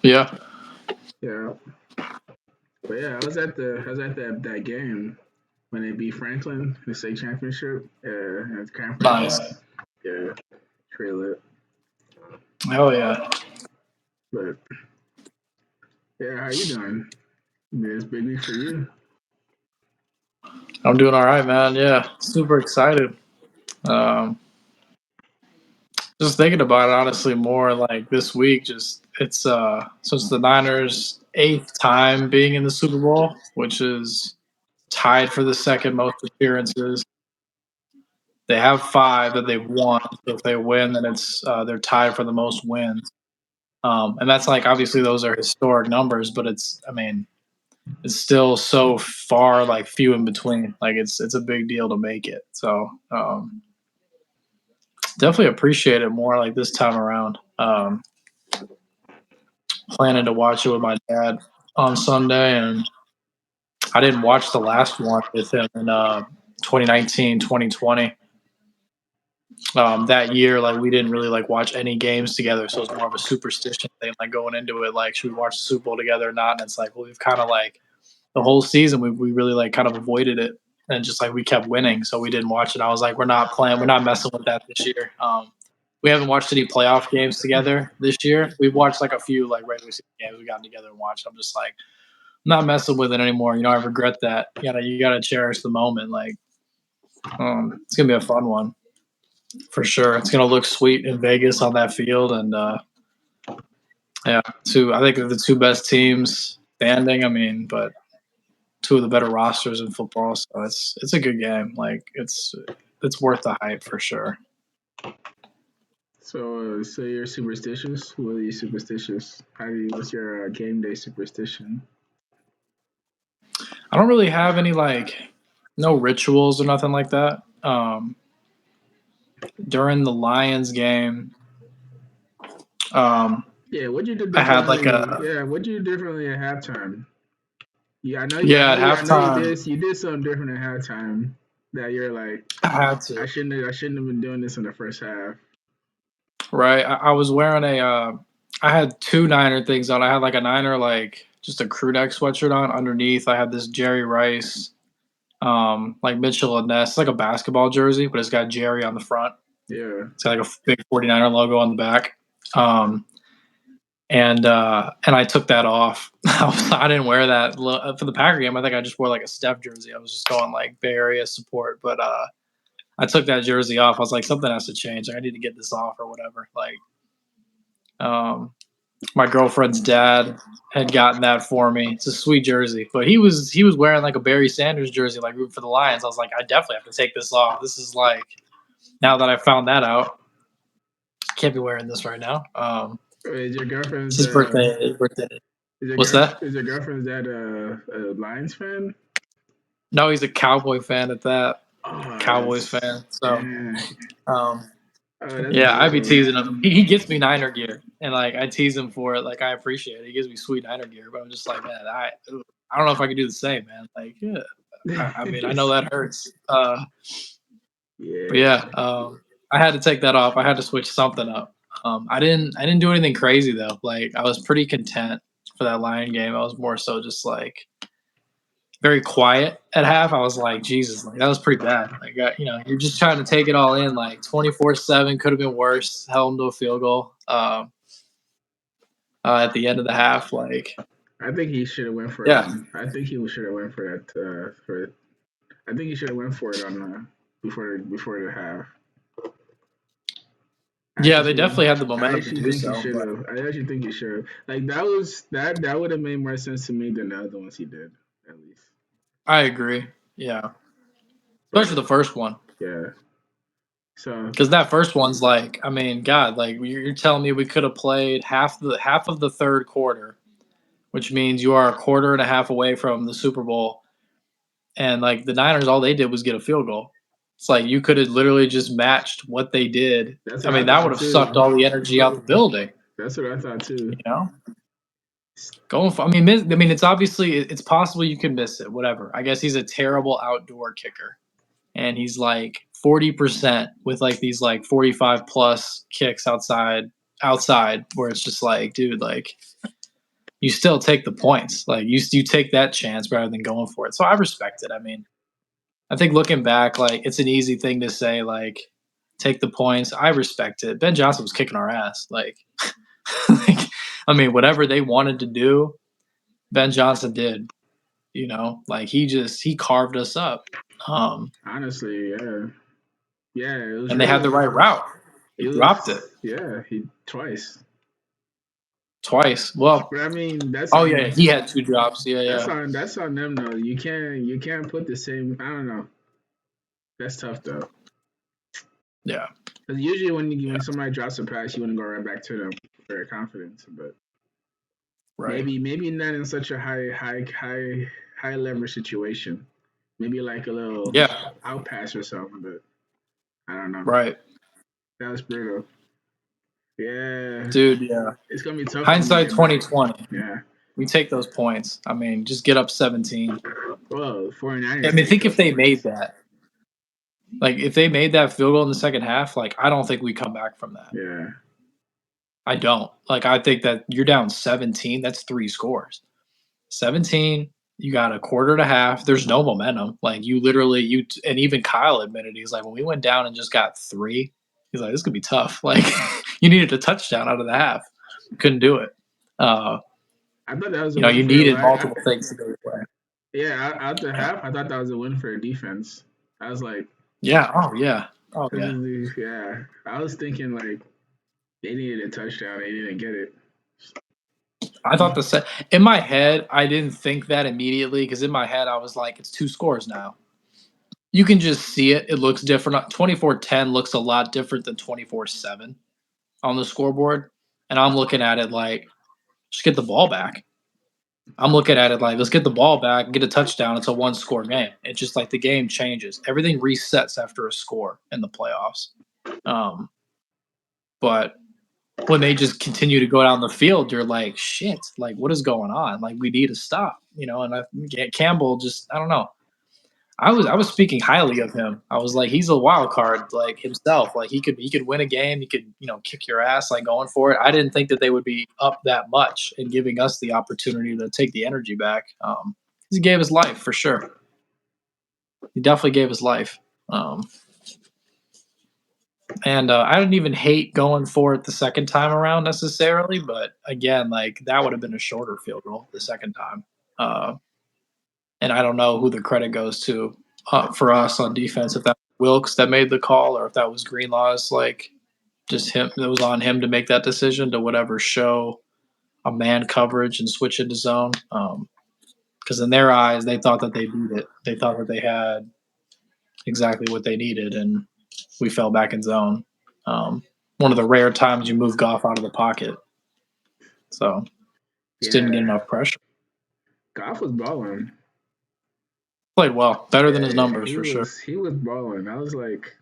Yeah. Yeah. But yeah, I was at that game when they beat Franklin, the state championship, at Camp Franklin. Nice. Yeah, trail it. Oh yeah. But yeah, how you doing? It's big week for you. I'm doing all right, man. Yeah. Super excited. Um, just thinking about it honestly more like this week, just it's so it's the Niners' eighth time being in the Super Bowl, which is tied for the second most appearances. They have five that they've won. So if they win, then it's they're tied for the most wins. And that's like obviously those are historic numbers, but it's still so far like few in between. Like it's a big deal to make it. So definitely appreciate it more like this time around. Planning to watch it with my dad on Sunday, and I didn't watch the last one with him in 2019, 2020. That year, like we didn't really like watch any games together, so it was more of a superstition thing, like going into it, like should we watch the Super Bowl together or not? And it's like, well, we've kind of like the whole season we really like kind of avoided it, and just like we kept winning, so we didn't watch it. I was like, we're not messing with that this year. We haven't watched any playoff games together this year. We've watched like a few like regular season games we got together and watched. I'm just like, I'm not messing with it anymore. I regret that. You gotta cherish the moment. Like, it's gonna be a fun one for sure. It's gonna look sweet in Vegas on that field, and yeah, I think they're the two best teams standing. But two of the better rosters in football, so it's a good game. Like it's worth the hype for sure. So you're superstitious. What are you superstitious? What's your game day superstition? I don't really have any like no rituals or nothing like that. During the Lions game, um, Yeah, what you did I had like differently? a Yeah, what you did differently at halftime? Yeah, yeah at I know you halftime. did. You did something different at halftime that you're like, I had to I shouldn't have been doing this in the first half. right. I was wearing a. I had two Niner things on. I had like a Niner like just a crew neck sweatshirt on underneath. I had this Jerry Rice, like Mitchell and Ness, it's like a basketball jersey, but it's got Jerry on the front. Yeah. It's got like a big 49er logo on the back. Um, and I took that off. I didn't wear that for the Packer game. I think I just wore like a Steph jersey. I was just going like Bay Area support, but I took that jersey off. I was like, something has to change. Like, I need to get this off or whatever. Like, um, my girlfriend's dad had gotten that for me. It's a sweet jersey, but he was wearing like a Barry Sanders jersey, like rooting for the Lions. I was like, I definitely have to take this off. This is like now that I found that out, can't be wearing this right now. Is your It's girlfriend's his birthday. His birthday. What's that? is your girlfriend's dad a Lions fan? No, he's a Cowboy fan at that. Oh, Cowboys that's fan. So, dang. um, Oh, that's yeah, I'd be beautiful. teasing him. He gets me Niner gear, and like I tease him for it. Like I appreciate it. He gives me sweet Niner gear, but I'm just like, man, I don't know if I could do the same, man. Like, yeah, I know that hurts. But Yeah. yeah, I had to take that off. I had to switch something up. I didn't do anything crazy though. Like I was pretty content for that Lion game. I was more so just like very quiet at half. I was like, Jesus, like that was pretty bad. Like, you're just trying to take it all in. Like 24/7 could have been worse. Held them to a field goal at the end of the half. Like, I think he should have went for it yeah, on. I think he should have went for that. I think he should have went for it on before the half. yeah, they Actually, definitely had the I momentum to actually do think he so. should But have. I actually think he should have. Like that would have made more sense to me than the other ones he did, at least. I agree. Yeah, especially But the first one. yeah. So Because that first one's like, God, like you're telling me we could have played half of the third quarter, which means you are a quarter and a half away from the Super Bowl, and like the Niners, all they did was get a field goal. It's like you could have literally just matched what they did. that's what I That would thought have sucked too. all the energy out the building. That's what I thought too. You know, going for. It's obviously it's possible you can miss it. Whatever. I guess he's a terrible outdoor kicker. And he's like 40% with like these like 45 plus kicks outside where it's just like, dude, like you still take the points. Like you take that chance rather than going for it. So I respect it. I mean, I think looking back, like it's an easy thing to say, like take the points. I respect it. Ben Johnson was kicking our ass. Like, like I mean, whatever they wanted to do, Ben Johnson did. You know, like he carved us up. Honestly, yeah, yeah. It was And they had the right route. He It dropped it was yeah. He twice. twice. Well, But I mean, oh yeah, he had 2 drops. Yeah, that's yeah, on them though. You can't put the same. I don't know. That's tough though. yeah. Because usually when somebody drops a pass, you want to go right back to them with their confidence. But Right. maybe not in such a high leverage situation. Maybe like a little Yeah. out pass or something. But I don't know. Right. That was brutal. Yeah, Dude, yeah. it's gonna be tough for them to Hindsight get back. 2020. Yeah. We take those points. I mean, just get up 17. Well, 49ers. I mean, take think if those they points. made that. Like, if they made that field goal in the second half, like, I don't think we come back from that. Yeah. I don't. Like, I think that you're down 17. That's 3 scores. 17. You got a quarter and a half. There's no momentum. Like, you literally, and even Kyle admitted, he's like, when we went down and just got 3, he's like, this could be tough. Like, you needed a touchdown out of the half. Couldn't do it. I thought that was a You know, win you for needed multiple things to go your way. yeah, out the half, I thought that was a win for defense. I was like, Yeah. Oh, yeah. Oh, yeah. yeah. I was thinking like they needed a touchdown, they didn't get it. I thought in my head, I didn't think that immediately because in my head, I was like, it's 2 scores now. You can just see it. It looks different. 24-10 looks a lot different than 24-7 on the scoreboard. And I'm looking at it like, just get the ball back. I'm looking at it like, let's get the ball back, get a touchdown. It's a 1-score game. It's just like the game changes. Everything resets after a score in the playoffs. But when they just continue to go down the field, you're like, shit, like, what is going on? Like, we need to stop, you know? And Campbell just, I don't know. I was speaking highly of him. I was like, he's a wild card, like himself. Like he could win a game. He could, you know, kick your ass, like going for it. I didn't think that they would be up that much and giving us the opportunity to take the energy back. He gave his life for sure. He definitely gave his life. And I didn't even hate going for it the second time around necessarily, but again, like that would have been a shorter field goal the second time. And I don't know who the credit goes to for us on defense, if that was Wilkes that made the call or if that was Greenlaw's, like just him. It was on him to make that decision to whatever show a man coverage and switch into zone. Because in their eyes, they thought that they beat it. They thought that they had exactly what they needed, and we fell back in zone. One of the rare times you move Goff out of the pocket. So just didn't get enough pressure. Goff was balling. Played well, better than his numbers for sure. He was balling. I was like,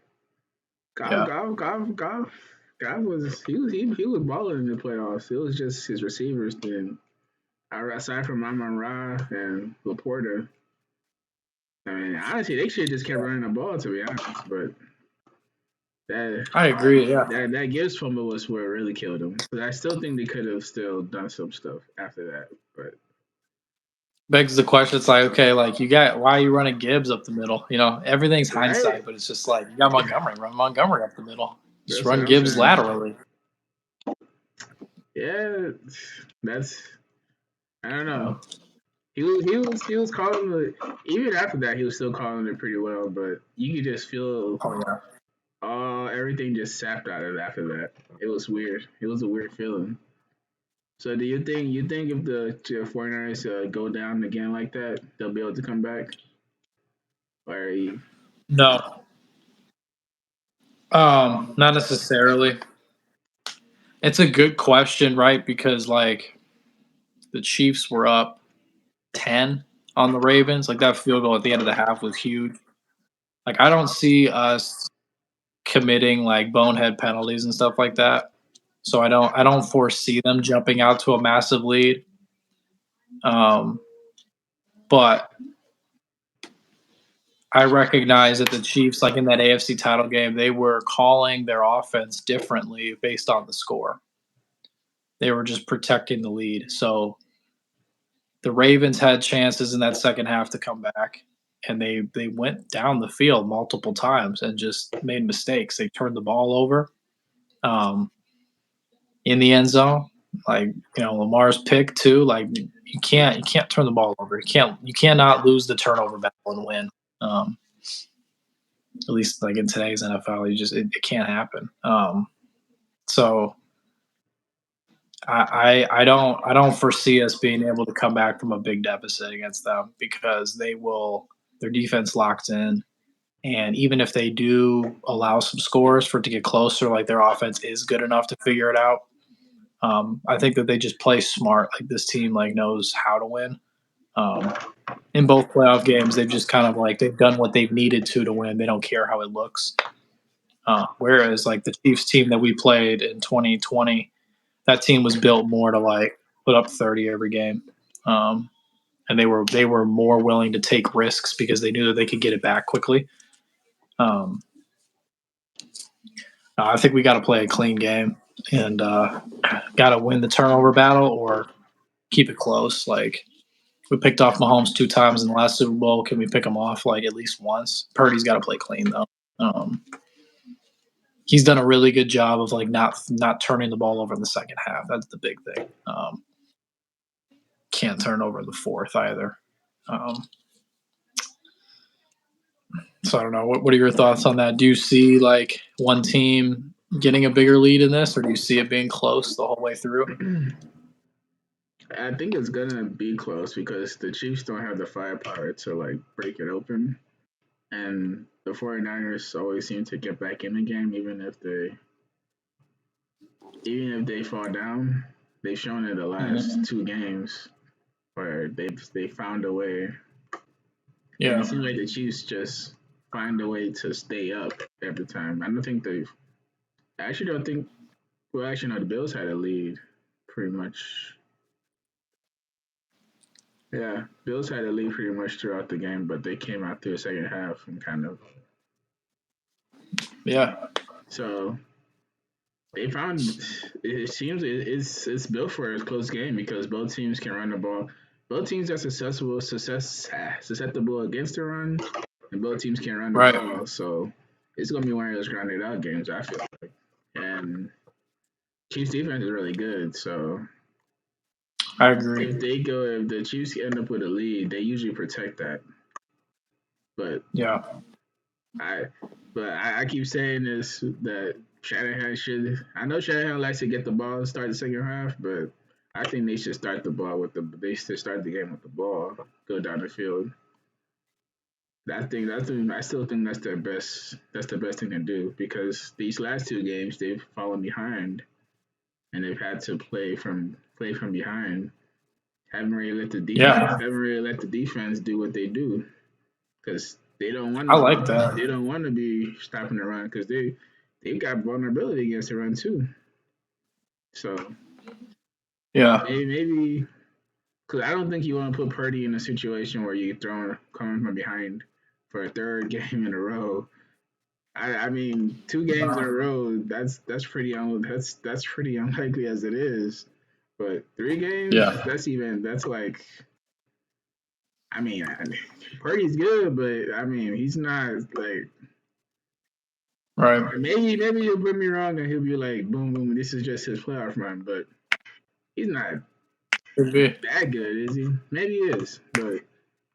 Goff was balling in the playoffs. It was just his receivers then. Aside from Amon-Ra and Laporta, I mean, honestly, they should just kept running the ball to be honest. But I agree. Yeah, that Gibbs fumble was where it really killed them. But I still think they could have still done some stuff after that. But begs the question. It's like, okay, like why are you running Gibbs up the middle? You know, everything's hindsight, but it's just like you got Montgomery, run Montgomery up the middle. Just run Gibbs laterally. Yeah, I don't know. He was calling it, even after that he was still calling it pretty well, but you could just feel everything just sapped out of it after that. It was weird. It was a weird feeling. So do you think if the 49ers go down again like that, they'll be able to come back? Or no. Not necessarily. It's a good question, right? Because like the Chiefs were up 10 on the Ravens. Like that field goal at the end of the half was huge. Like I don't see us committing like bonehead penalties and stuff like that. So I don't foresee them jumping out to a massive lead. But I recognize that the Chiefs, like in that AFC title game, they were calling their offense differently based on the score. They were just protecting the lead. So the Ravens had chances in that second half to come back, and they went down the field multiple times and just made mistakes. They turned the ball over in the end zone. Like, Lamar's pick too. Like, you can't turn the ball over. You cannot lose the turnover battle and win. At least like in today's NFL, it can't happen. So I don't foresee us being able to come back from a big deficit against them because their defense locked in, and even if they do allow some scores for it to get closer, like their offense is good enough to figure it out. I think that they just play smart. Like this team like knows how to win. In both playoff games, they've just kind of like they've done what they've needed to win. They don't care how it looks. Whereas like the Chiefs team that we played in 2020, that team was built more to like put up 30 every game, and they were more willing to take risks because they knew that they could get it back quickly. I think we got to play a clean game and got to win the turnover battle or keep it close. Like we picked off Mahomes 2 times in the last Super Bowl. Can we pick him off like at least once? Purdy's got to play clean though. He's done a really good job of like not turning the ball over in the second half. That's the big thing. Can't turn over the fourth either. So I don't know. What are your thoughts on that? Do you see like one team getting a bigger lead in this, or do you see it being close the whole way through? I think it's gonna be close because the Chiefs don't have the firepower to like break it open. And the 49ers always seem to get back in the game even if they fall down. They've shown it the last 2 games where they found a way. Yeah. And it seems like the Chiefs just find a way to stay up every time. I don't think I actually don't think no, the Bills had a lead pretty much. Yeah, Bills had a lead pretty much throughout the game, but they came out through the second half and kind of. Yeah. So they found it seems it's built for a close game because both teams can run the ball. Both teams are susceptible against the run, and both teams can run the ball. So it's gonna be one of those grounded out games. I feel like, and Chiefs defense is really good. So I agree. if the Chiefs end up with a lead, they usually protect that. But yeah, I keep saying this that Shanahan should. I know Shanahan likes to get the ball and start the second half, but I think they should start the ball they should start the game with the ball, go down the field. I still think that's the best thing to do because these last 2 games they've fallen behind and they've had to play from behind. Haven't really let the defense do what they do because they don't want. I like that. They don't want to be stopping the run because they've got vulnerability against the run too. So yeah, maybe because I don't think you want to put Purdy in a situation where you coming from behind for a 3rd game in a row. I mean, 2 games in a row. That's pretty that's pretty unlikely as it is. But 3 games, that's like. I mean, Purdy's good, but I mean, he's not like. Right. Maybe he'll prove me wrong and he'll be like, boom, boom, this is just his playoff run, but he's not that good, is he? Maybe he is, but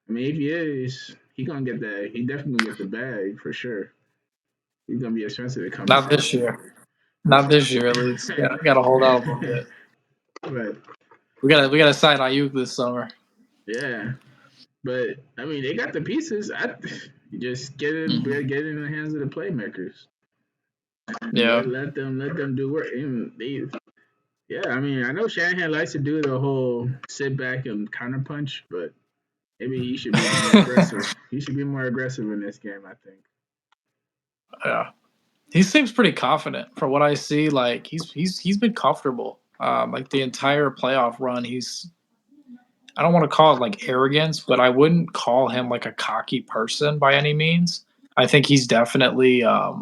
I mean, if he is, he gonna get that. He definitely gonna get the bag for sure. He's gonna be expensive to come. Not this year. Not this year, at least. Yeah, we gotta hold out a little bit. But we gotta sign Ayuk this summer. Yeah, but I mean, they got the pieces. You just get it in the hands of the playmakers. Yeah. Let them do work. I mean, I know Shanahan likes to do the whole sit back and counter punch, but maybe he should be more aggressive. He should be more aggressive in this game, I think. Yeah. He seems pretty confident for what I see. Like he's been comfortable. Like the entire playoff run, I don't want to call it like arrogance, but I wouldn't call him like a cocky person by any means. I think he's definitely has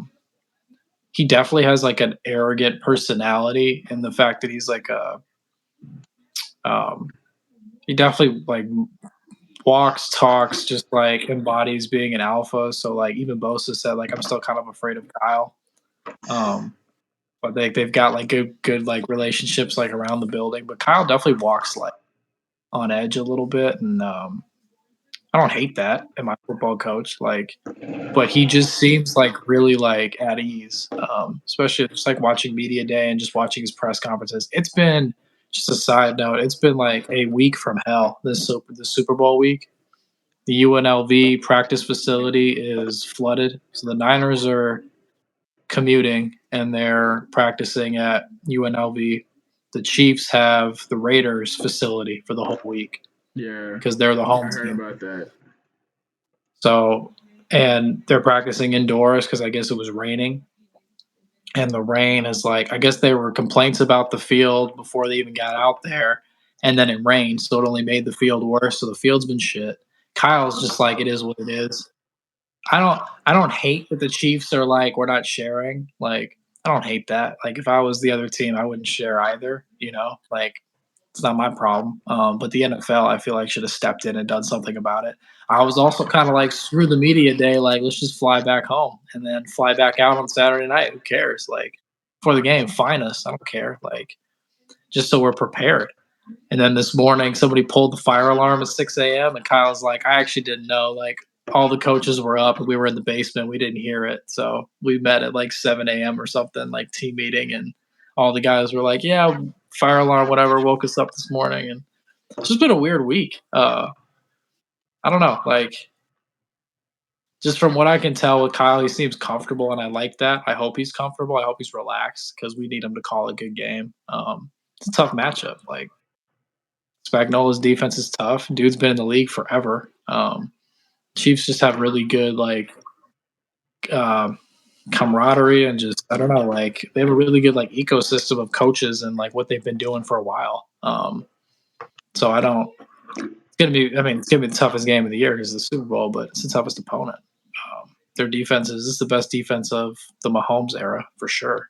like an arrogant personality, and the fact that he's like he definitely like walks, talks, just like embodies being an alpha. So like even Bosa said, like I'm still kind of afraid of Kyle. But they've got like good like relationships like around the building. But Kyle definitely walks like on edge a little bit, and I don't hate that in my football coach. Like, but he just seems like really like at ease, especially just like watching media day and just watching his press conferences. It's been just a side note. It's been like a week from hell. This Super Bowl week. The UNLV practice facility is flooded, so the Niners are commuting and they're practicing at UNLV. The Chiefs have the Raiders facility for the whole week Yeah, because they're the I home heard team. about that. So, and they're practicing indoors because I guess it was raining. And the rain is like, I guess there were complaints about the field before they even got out there. And then it rained. So it only made the field worse. So the field's been shit. Kyle's just like, it is what it is. I don't hate that the Chiefs are like, we're not sharing. Like, I don't hate that. Like, if I was the other team, I wouldn't share either. Like it's not my problem. But the NFL, I feel like should have stepped in and done something about it. I was also kind of like, screw the media day. Like, let's just fly back home and then fly back out on Saturday night. Who cares? Like, for the game, fine us. I don't care. Like, just so we're prepared. And then this morning, somebody pulled the fire alarm at 6 a.m. And Kyle's like, I actually didn't know. Like, all the coaches were up and we were in the basement. We didn't hear it. So we met at like 7 a.m. or something, like team meeting. And all the guys were like, yeah, fire alarm, whatever, woke us up this morning. And it's just been a weird week. I don't know. Like, just from what I can tell with Kyle, he seems comfortable. And I like that. I hope he's comfortable. I hope he's relaxed because we need him to call a good game. It's a tough matchup. Like, Spagnola's defense is tough. Dude's been in the league forever. Chiefs just have really good like camaraderie and just I don't know, like they have a really good like ecosystem of coaches and like what they've been doing for a while. So I don't. It's gonna be. I mean, it's gonna be the toughest game of the year because it's the Super Bowl, but it's the toughest opponent. Their defense is the best defense of the Mahomes era for sure.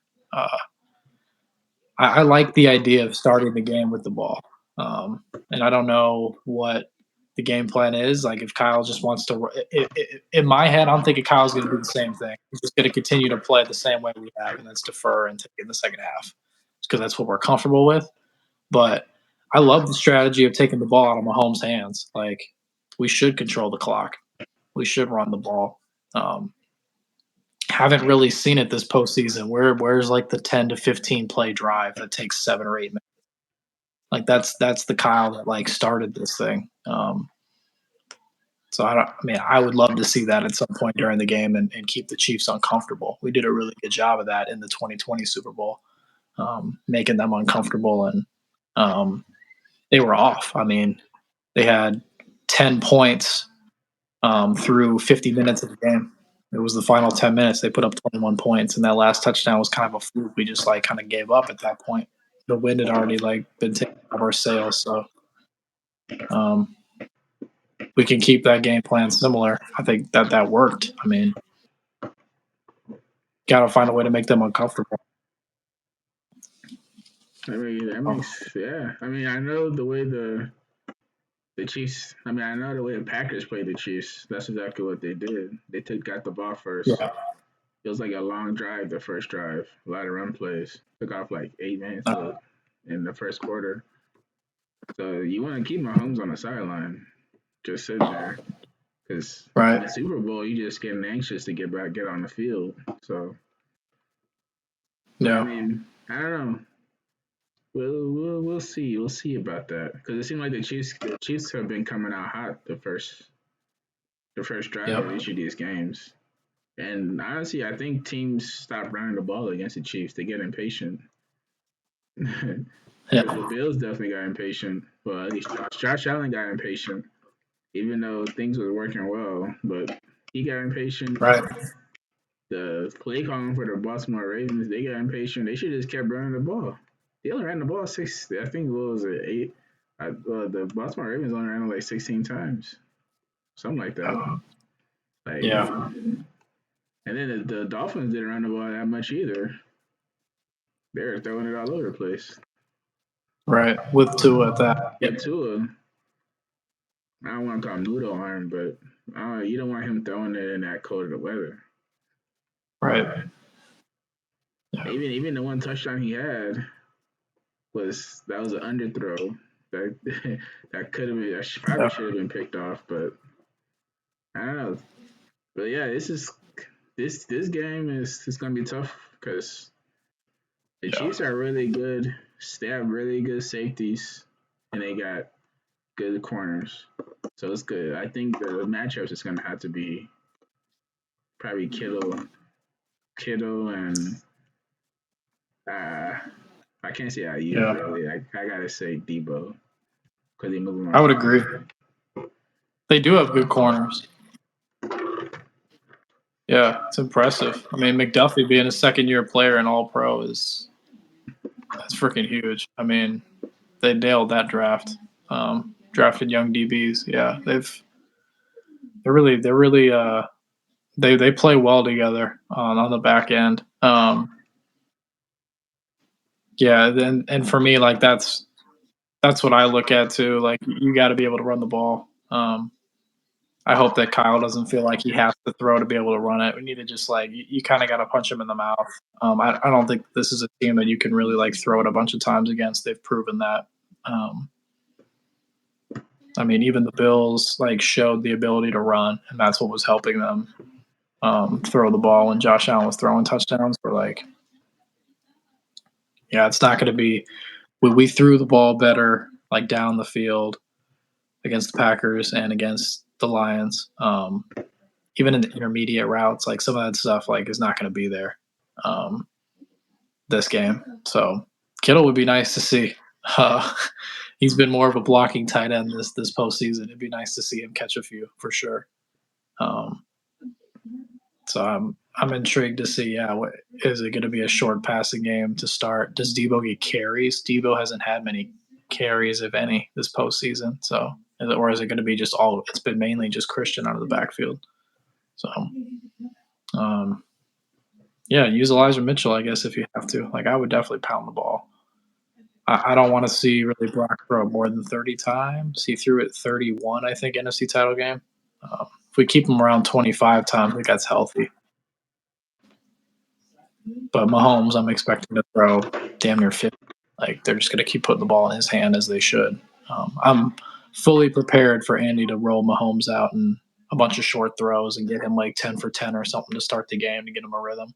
I like the idea of starting the game with the ball. And I don't know what the game plan is. Like if Kyle just wants to, in my head, I'm thinking Kyle's going to do the same thing. He's just going to continue to play the same way we have, and that's defer and take in the second half because that's what we're comfortable with. But I love the strategy of taking the ball out of Mahomes' hands. Like we should control the clock. We should run the ball. Haven't really seen it this postseason. Where's like the 10 to 15 play drive that takes 7 or 8 minutes? Like that's the Kyle that like started this thing. So I would love to see that at some point during the game and keep the Chiefs uncomfortable. We did a really good job of that in the 2020 Super Bowl, making them uncomfortable, and they were off. I mean, they had 10 points through 50 minutes of the game. It was the final 10 minutes. They put up 21 points, and that last touchdown was kind of a fluke. We just like kind of gave up at that point. The wind had already like been taken out of our sails, so we can keep that game plan similar. I think that worked. I mean, got to find a way to make them uncomfortable. I mean, that makes yeah. I mean, I know the way the Chiefs. I mean, I know the way the Packers played the Chiefs. That's exactly what they did. They got the ball first. Yeah. It was like a long drive, the first drive. A lot of run plays. Took off like 8 minutes in the first quarter. So you want to keep Mahomes on the sideline, just sitting there, because Right. in the Super Bowl you just getting anxious to get on the field. So Yeah. I mean, I don't know. We'll see. We'll see about that because it seemed like the Chiefs have been coming out hot the first drive of each of these games. And honestly, I think teams stop running the ball against the Chiefs. They get impatient. The Bills definitely got impatient. Well, at least Josh Allen got impatient, even though things were working well. But he got impatient. Right. The play calling for the Baltimore Ravens, they got impatient. They should have just kept running the ball. They only ran the ball six. I think what was it, 8? The Baltimore Ravens only ran it like 16 times, something like that. Like, yeah. And then the Dolphins didn't run the ball that much either. They were throwing it all over the place. Right. With Tua at that. With Tua. I don't want to call him noodle arm, but you don't want him throwing it in that cold of the weather. Right. Yeah. Even the one touchdown he had was an underthrow that that could have been probably should have been picked off, but I don't know. But yeah, this game is gonna be tough because the Chiefs are really good. They have really good safeties, and they got good corners. So it's good. I think the matchups is gonna have to be probably Kittle, and I can't say IU really. I gotta say Debo because they move him. I would agree. They do have good corners. Yeah, it's impressive. I mean, McDuffie being a second-year player and All-Pro that's freaking huge. I mean, they nailed that draft. Drafted young DBs. Yeah, they play well together on the back end. Yeah, and for me, like that's what I look at too. Like you got to be able to run the ball. I hope that Kyle doesn't feel like he has to throw to be able to run it. We need to just like you kind of got to punch him in the mouth. I don't think this is a team that you can really like throw it a bunch of times against. They've proven that. I mean, even the Bills like showed the ability to run, and that's what was helping them throw the ball. When Josh Allen was throwing touchdowns, we're like, yeah, it's not going to be. We threw the ball better like down the field against the Packers and against the Lions. Even in the intermediate routes, like some of that stuff, like is not going to be there this game. So Kittle would be nice to see. He's been more of a blocking tight end this postseason. It'd be nice to see him catch a few for sure. So I'm intrigued to see. Yeah, is it going to be a short passing game to start? Does Debo get carries? Debo hasn't had many carries, if any, this postseason. So, or is it going to be just all? It's been mainly just Christian out of the backfield. So, yeah, use Elijah Mitchell, I guess, if you have to. Like, I would definitely pound the ball. I don't want to see really Brock throw more than 30 times. He threw it 31, I think, NFC title game. If we keep him around 25 times, I think that's healthy. But Mahomes, I'm expecting to throw damn near 50. Like, they're just going to keep putting the ball in his hand as they should. I'm fully prepared for Andy to roll Mahomes out and a bunch of short throws and get him like 10 for 10 or something to start the game to get him a rhythm.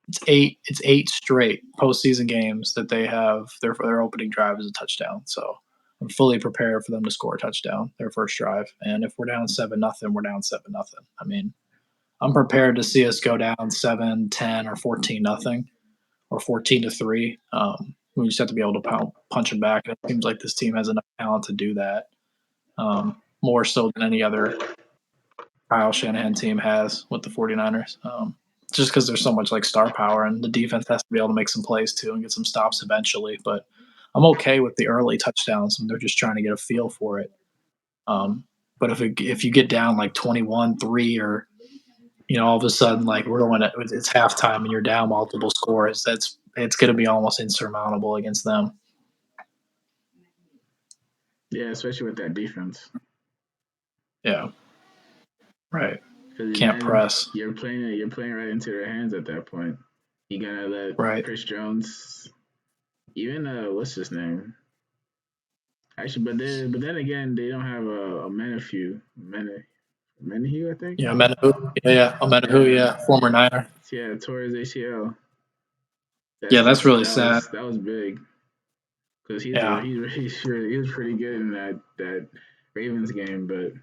It's eight straight postseason games that they have their opening drive is a touchdown. So I'm fully prepared for them to score a touchdown their first drive. And if we're down 7-0, we're down 7-0. I mean, I'm prepared to see us go down 7-10 or 14-0 or 14-3. We just have to be able to punch them back. And it seems like this team has enough talent to do that, more so than any other Kyle Shanahan team has with the 49ers. Just because there's so much like star power, and the defense has to be able to make some plays too and get some stops eventually. But I'm okay with the early touchdowns when they're just trying to get a feel for it. But if you get down like 21-3 or all of a sudden like it's halftime and you're down multiple scores, it's going to be almost insurmountable against them. Yeah, especially with that defense. Yeah. Right. Can't press. You're playing right into their hands at that point. You gotta let Chris Jones, even what's his name? Actually, but then again, they don't have a Menahue, I think. Yeah, Menahue. Yeah, former Niner. Yeah, tore his ACL. That's really sad. That was big because he was pretty good in that Ravens game, but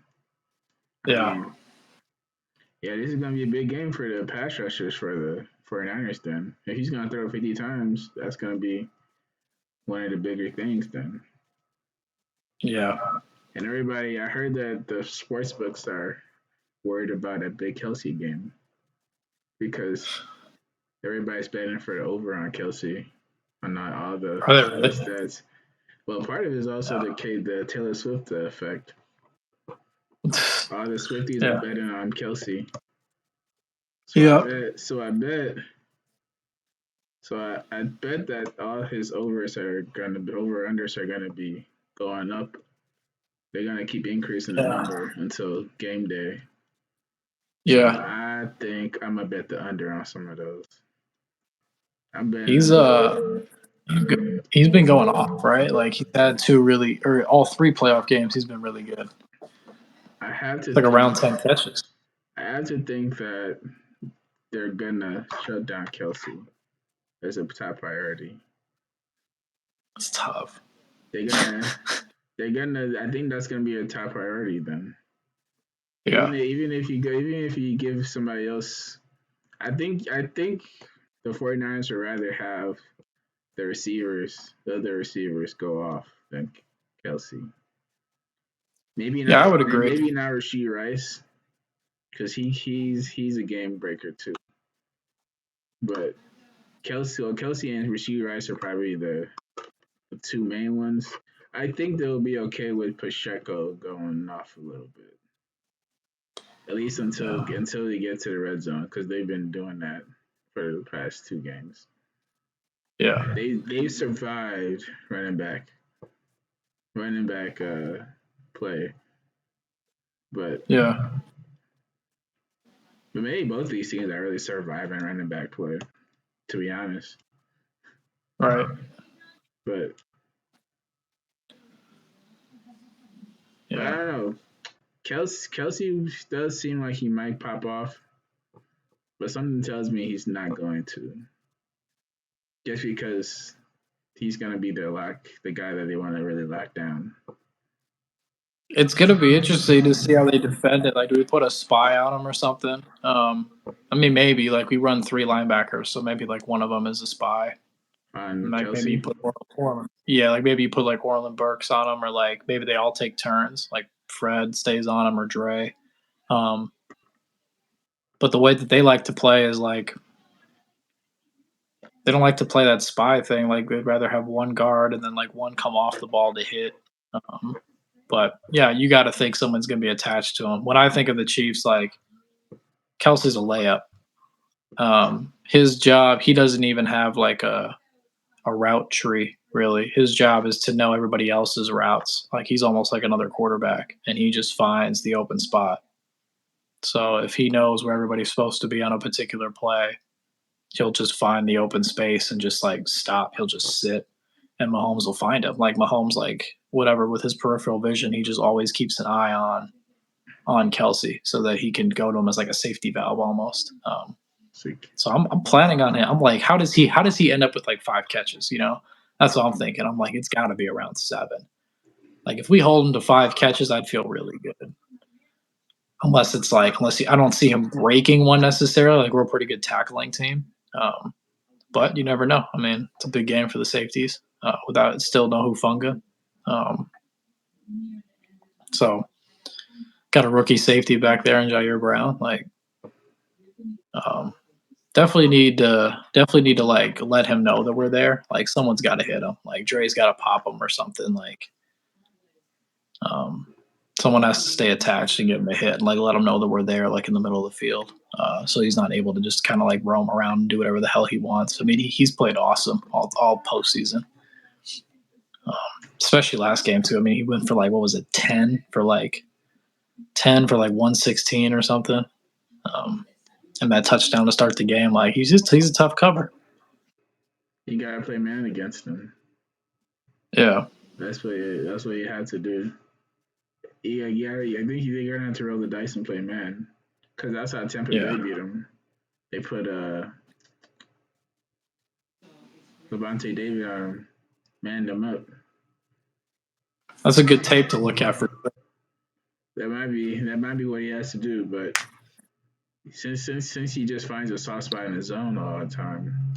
yeah. Yeah, this is gonna be a big game for the pass rushers for the 49ers then. If he's gonna throw 50 times, that's gonna be one of the bigger things then. Yeah. And everybody, I heard that the sports books are worried about a big Kelce game because everybody's betting for the over on Kelce on not all the stats. Well, part of it is also the Taylor Swift effect. All the Swifties are betting on Kelce. So I bet that all his over unders are gonna be going up They're gonna keep increasing the number until game day. Yeah. So I think I'm gonna bet the under on some of those. I'm betting. He's been going off, right? Like he's had all 3 playoff games. He's been really good. I have to it's like around 10 catches. I have to think that they're gonna shut down Kelsey as a top priority. It's tough. They're gonna. I think that's gonna be a top priority then. Yeah. Even if you give somebody else, I think the 49ers would rather have the other receivers go off than Kelsey. Maybe not. Yeah, I would agree. Maybe not Rashee Rice, because he's a game breaker too. But Kelsey and Rashee Rice are probably the 2 main ones. I think they'll be okay with Pacheco going off a little bit, at least until they get to the red zone, because they've been doing that for the past 2 games. Yeah, they survived running back play, but maybe both these teams are really surviving running back play, to be honest. Right. But I don't know. Kelsey does seem like he might pop off, but something tells me he's not going to. Just because he's gonna be the guy that they want to really lock down. It's gonna be interesting to see how they defend it. Like, do we put a spy on him or something? I mean, maybe like we run 3 linebackers, so maybe like one of them is a spy. On like Kelsey? Maybe you put Orland. Yeah, like maybe you put like Orland Burks on him, or like maybe they all take turns. Like Fred stays on him or Dre. But the way that they like to play is like they don't like to play that spy thing. Like they'd rather have one guard and then like one come off the ball to hit. But yeah, you got to think someone's going to be attached to him. When I think of the Chiefs, like Kelsey's a layup. His job, he doesn't even have like a route tree, really. His job is to know everybody else's routes. Like he's almost like another quarterback, and he just finds the open spot. So if he knows where everybody's supposed to be on a particular play, he'll just find the open space and just like stop. He'll just sit, and Mahomes will find him. Like Mahomes, like whatever with his peripheral vision, he just always keeps an eye on Kelsey so that he can go to him as like a safety valve almost. So I'm planning on it. I'm like, how does he end up with like 5 catches? You know, that's what I'm thinking. I'm like, it's got to be around 7. Like if we hold him to 5 catches, I'd feel really good. I don't see him breaking one necessarily. Like we're a pretty good tackling team. But you never know. I mean, it's a big game for the safeties without still no Hufanga. So got a rookie safety back there in Jair Brown. Like, definitely need to like let him know that we're there. Like someone's got to hit him. Like Dre's got to pop him or something. Like, someone has to stay attached and give him a hit and like let him know that we're there, like in the middle of the field. So he's not able to just kind of like roam around and do whatever the hell he wants. I mean, he's played awesome all postseason, especially last game too. I mean, he went for like 10 for like 116 or something, and that touchdown to start the game. Like he's a tough cover. You gotta play man against him. Yeah, that's what you had to do. Yeah, I think they're gonna have to roll the dice and play man, because that's how Tampa Bay beat them. They put Levante David on him, manned him up. That's a good tape to look at for. That might be what he has to do, but since he just finds a soft spot in his zone all the time,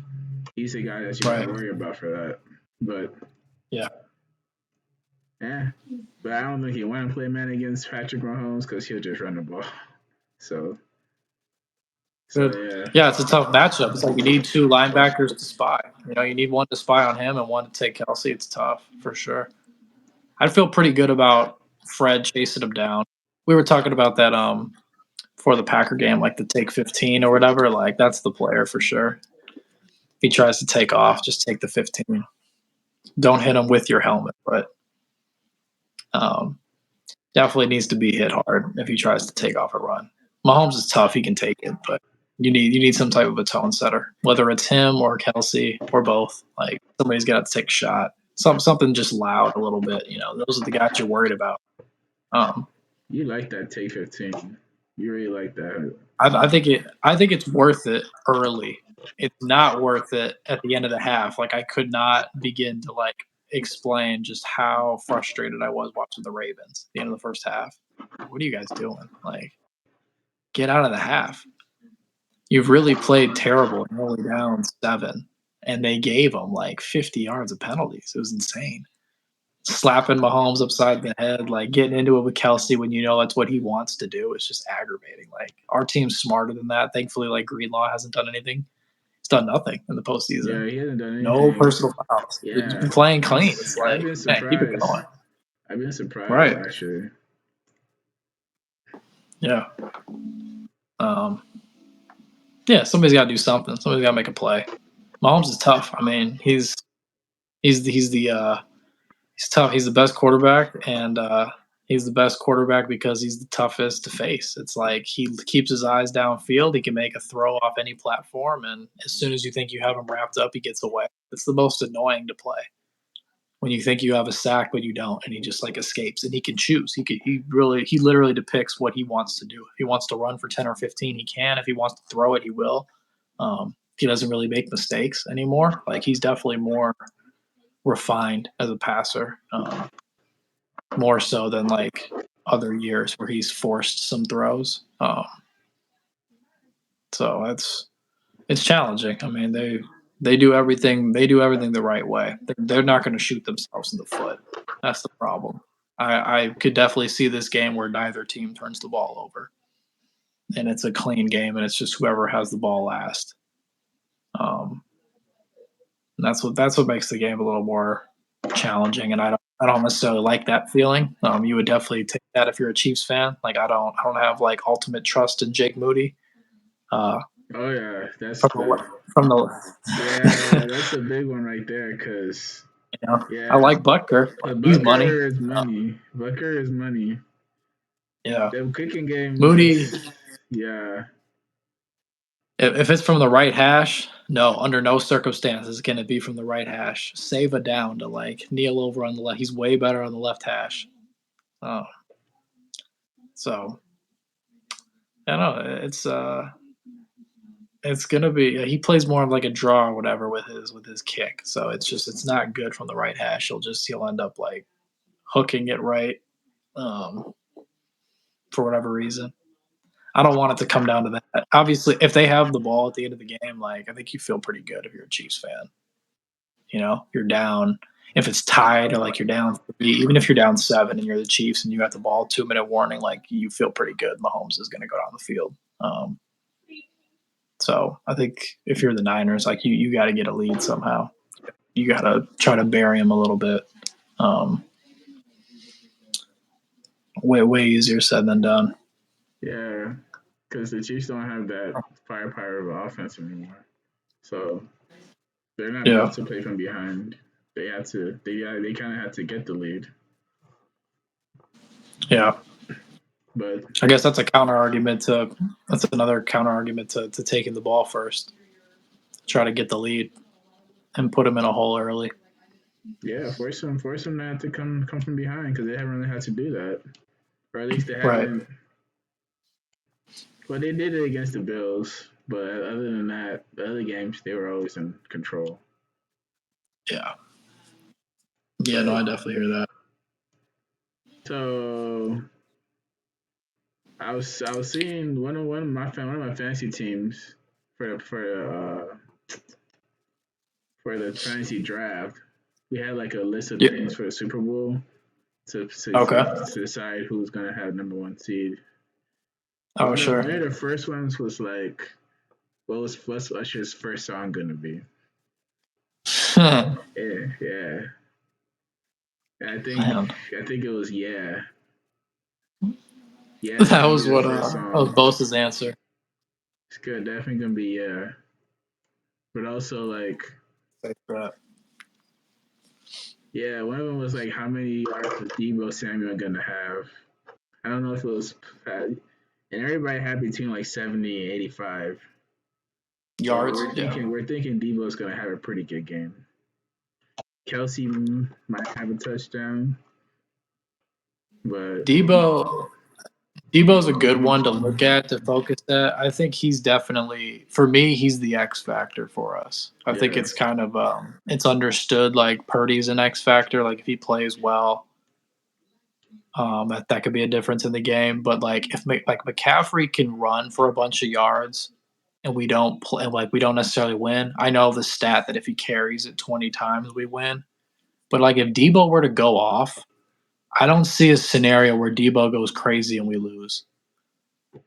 he's the guy that you gotta worry about for that. But yeah. But I don't think he want to play man against Patrick Mahomes because he'll just run the ball. So yeah, it's a tough matchup. It's like you need 2 linebackers to spy. You know, you need one to spy on him and one to take Kelsey. It's tough for sure. I feel pretty good about Fred chasing him down. We were talking about that for the Packer game, like the take 15 or whatever. Like that's the player for sure. If he tries to take off, just take the 15. Don't hit him with your helmet, but definitely needs to be hit hard if he tries to take off a run. Mahomes is tough; he can take it, but you need some type of a tone setter, whether it's him or Kelsey or both. Like somebody's got to take a shot, something just loud a little bit. Those are the guys you're worried about. You like that take 15. You really like that. I think it's worth it early. It's not worth it at the end of the half. Like I could not begin to explain just how frustrated I was watching the Ravens at the end of the first half. What are you guys doing? Like, get out of the half. You've really played terrible and only down 7, and they gave them 50 yards of penalties. It was insane. Slapping Mahomes upside the head, getting into it with Kelsey when you know that's what he wants to do. It's just aggravating. Our team's smarter than that. Thankfully, Greenlaw hasn't done anything. He's done nothing in the postseason. Yeah, he hasn't done anything. No personal fouls. Yeah. He's been playing clean. It's I've been surprised. keep it going. I've been surprised, right. Actually. Yeah. Yeah, somebody's got to do something. Somebody's got to make a play. Mahomes is tough. I mean, he's tough. He's the best quarterback, and he's the best quarterback because he's the toughest to face. It's like he keeps his eyes downfield. He can make a throw off any platform, and as soon as you think you have him wrapped up, he gets away. It's the most annoying to play when you think you have a sack, but you don't, and he just escapes. And he can choose. He literally depicts what he wants to do. If he wants to run for 10 or 15, he can. If he wants to throw it, he will. He doesn't really make mistakes anymore. He's definitely more refined as a passer, more so than other years where he's forced some throws. So it's challenging. I mean, they do everything the right way. They're not going to shoot themselves in the foot. That's the problem. I could definitely see this game where neither team turns the ball over, and it's a clean game, and it's just whoever has the ball last. And that's what makes the game a little more challenging, and I don't necessarily like that feeling. You would definitely take that if you're a Chiefs fan. I don't have ultimate trust in Jake Moody. Oh yeah, that's from the yeah, that's a big one right there. Because I like Butker. He's money. Butker is money. Butker is money. Yeah, the kicking game. Moody. Yeah. If it's from the right hash, no, under no circumstances can it be from the right hash. Save a down to kneel over on the left. He's way better on the left hash. So I don't know. It's gonna be. He plays more of a draw or whatever with his kick. So it's not good from the right hash. He'll end up hooking it right, for whatever reason. I don't want it to come down to that. Obviously, if they have the ball at the end of the game, I think you feel pretty good if you're a Chiefs fan. You're down. If it's tied or you're down 3, even if you're down 7 and you're the Chiefs and you got the ball, 2-minute warning, you feel pretty good. Mahomes is going to go down the field. So I think if you're the Niners, you got to get a lead somehow. You got to try to bury him a little bit. Way easier said than done. Yeah, because the Chiefs don't have that firepower of offense anymore, so they're not able to play from behind. They had to. They kind of had to get the lead. Yeah, but I guess that's a counter argument to. That's another counter argument to taking the ball first. Try to get the lead and put them in a hole early. Yeah, force them not to come from behind because they haven't really had to do that, or at least they haven't. Right. Well, they did it against the Bills, but other than that, the other games they were always in control. Yeah. Yeah, no, I definitely hear that. So I was seeing one of my fantasy teams for the fantasy draft. We had a list of teams for the Super Bowl to decide who's gonna have number 1 seed. Oh, sure. One of the first ones was what's Usher's first song gonna be? Yeah. I think it was Yeah. Yeah. That was what that was Bosa's answer. It's good, definitely gonna be Yeah. But also yeah, one of them was how many yards is Deebo Samuel gonna have? I don't know if it was, and everybody had between like 70 and 85. So Yards. we're thinking Debo's gonna have a pretty good game. Kelsey might have a touchdown, but Debo's a good one to look at, to focus at. I think he's definitely, for me, he's the X factor for us. I think yeah, it's kind of it's understood like Purdy's an X factor. Like if he plays well, that could be a difference in the game. But like if like McCaffrey can run for a bunch of yards and we don't play, like we don't necessarily win. I know the stat that if he carries it 20 times, we win. But like if Debo were to go off, I don't see a scenario where Debo goes crazy and we lose.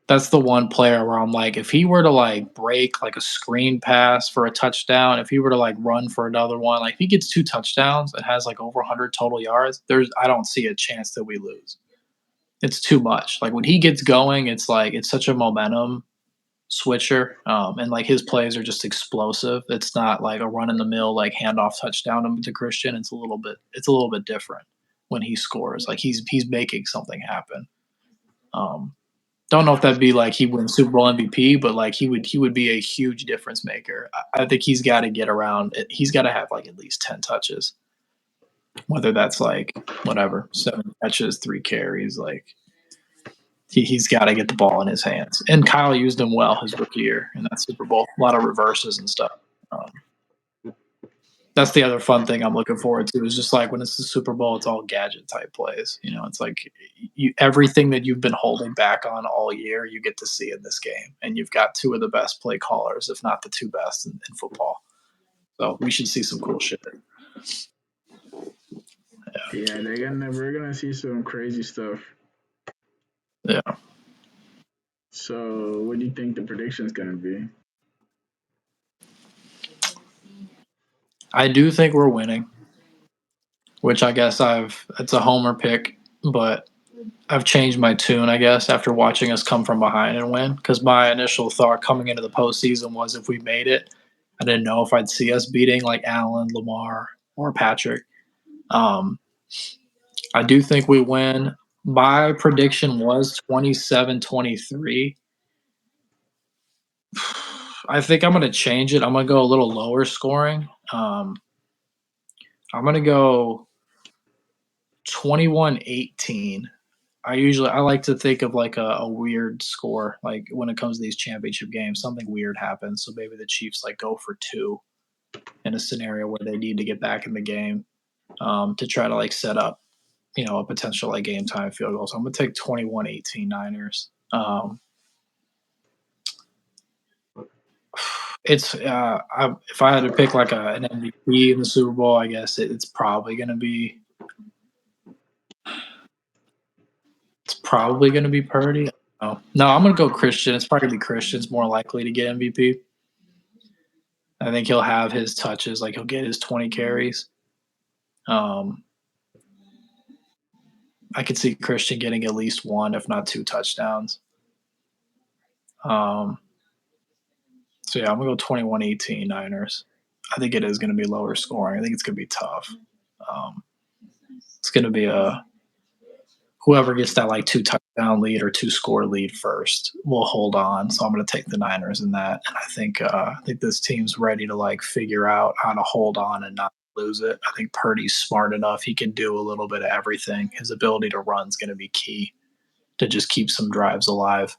That's the one player where I'm like, if he were to like break like a screen pass for a touchdown, if he were to like run for another one, like if he gets 2 touchdowns and has like over 100 total yards, I don't see a chance that we lose. It's too much. Like when he gets going, it's like it's such a momentum switcher, and like his plays are just explosive. It's not like a run in the mill like handoff touchdown to Christian. It's a little bit different when he scores. Like he's making something happen. Um, don't know if that'd be like he wins Super Bowl MVP, but like he would be a huge difference maker. I think he's got to get around. He's got to have like at least 10 touches, whether that's like whatever 7 catches, 3 carries. Like he's got to get the ball in his hands. And Kyle used him well his rookie year in that Super Bowl. A lot of reverses and stuff. That's the other fun thing I'm looking forward to is just like when it's the Super Bowl, it's all gadget type plays. You know, it's like everything that you've been holding back on all year, you get to see in this game. And you've got 2 of the best play callers, if not the 2 best in football. So we should see some cool shit. yeah, we're gonna see some crazy stuff. Yeah. So, what do you think the prediction's gonna be? I do think we're winning, which I guess it's a homer pick, but I've changed my tune, I guess, after watching us come from behind and win. Because my initial thought coming into the postseason was if we made it, I didn't know if I'd see us beating like Allen, Lamar, or Patrick. I do think we win. My prediction was 27-23. I think I'm going to change it. I'm going to go a little lower scoring. I'm going to go 21-18. I like to think of like a weird score, like when it comes to these championship games, something weird happens. So maybe the Chiefs like go for 2 in a scenario where they need to get back in the game, to try to like set up, a potential like game time field goal. So I'm gonna take 21-18 Niners. It's if I had to pick like an MVP in the Super Bowl, I guess it's probably gonna be Purdy. No, I'm gonna go Christian. It's probably gonna be Christian's more likely to get MVP. I think he'll have his touches, like he'll get his 20 carries. I could see Christian getting at least 1, if not 2 touchdowns. So yeah, I'm gonna go 21-18 Niners. I think it is gonna be lower scoring. I think it's gonna be tough. It's gonna be whoever gets that like 2 touchdown lead or 2 score lead first will hold on. So I'm going to take the Niners in that. And I think this team's ready to like figure out how to hold on and not lose it. I think Purdy's smart enough. He can do a little bit of everything. His ability to run is going to be key to just keep some drives alive.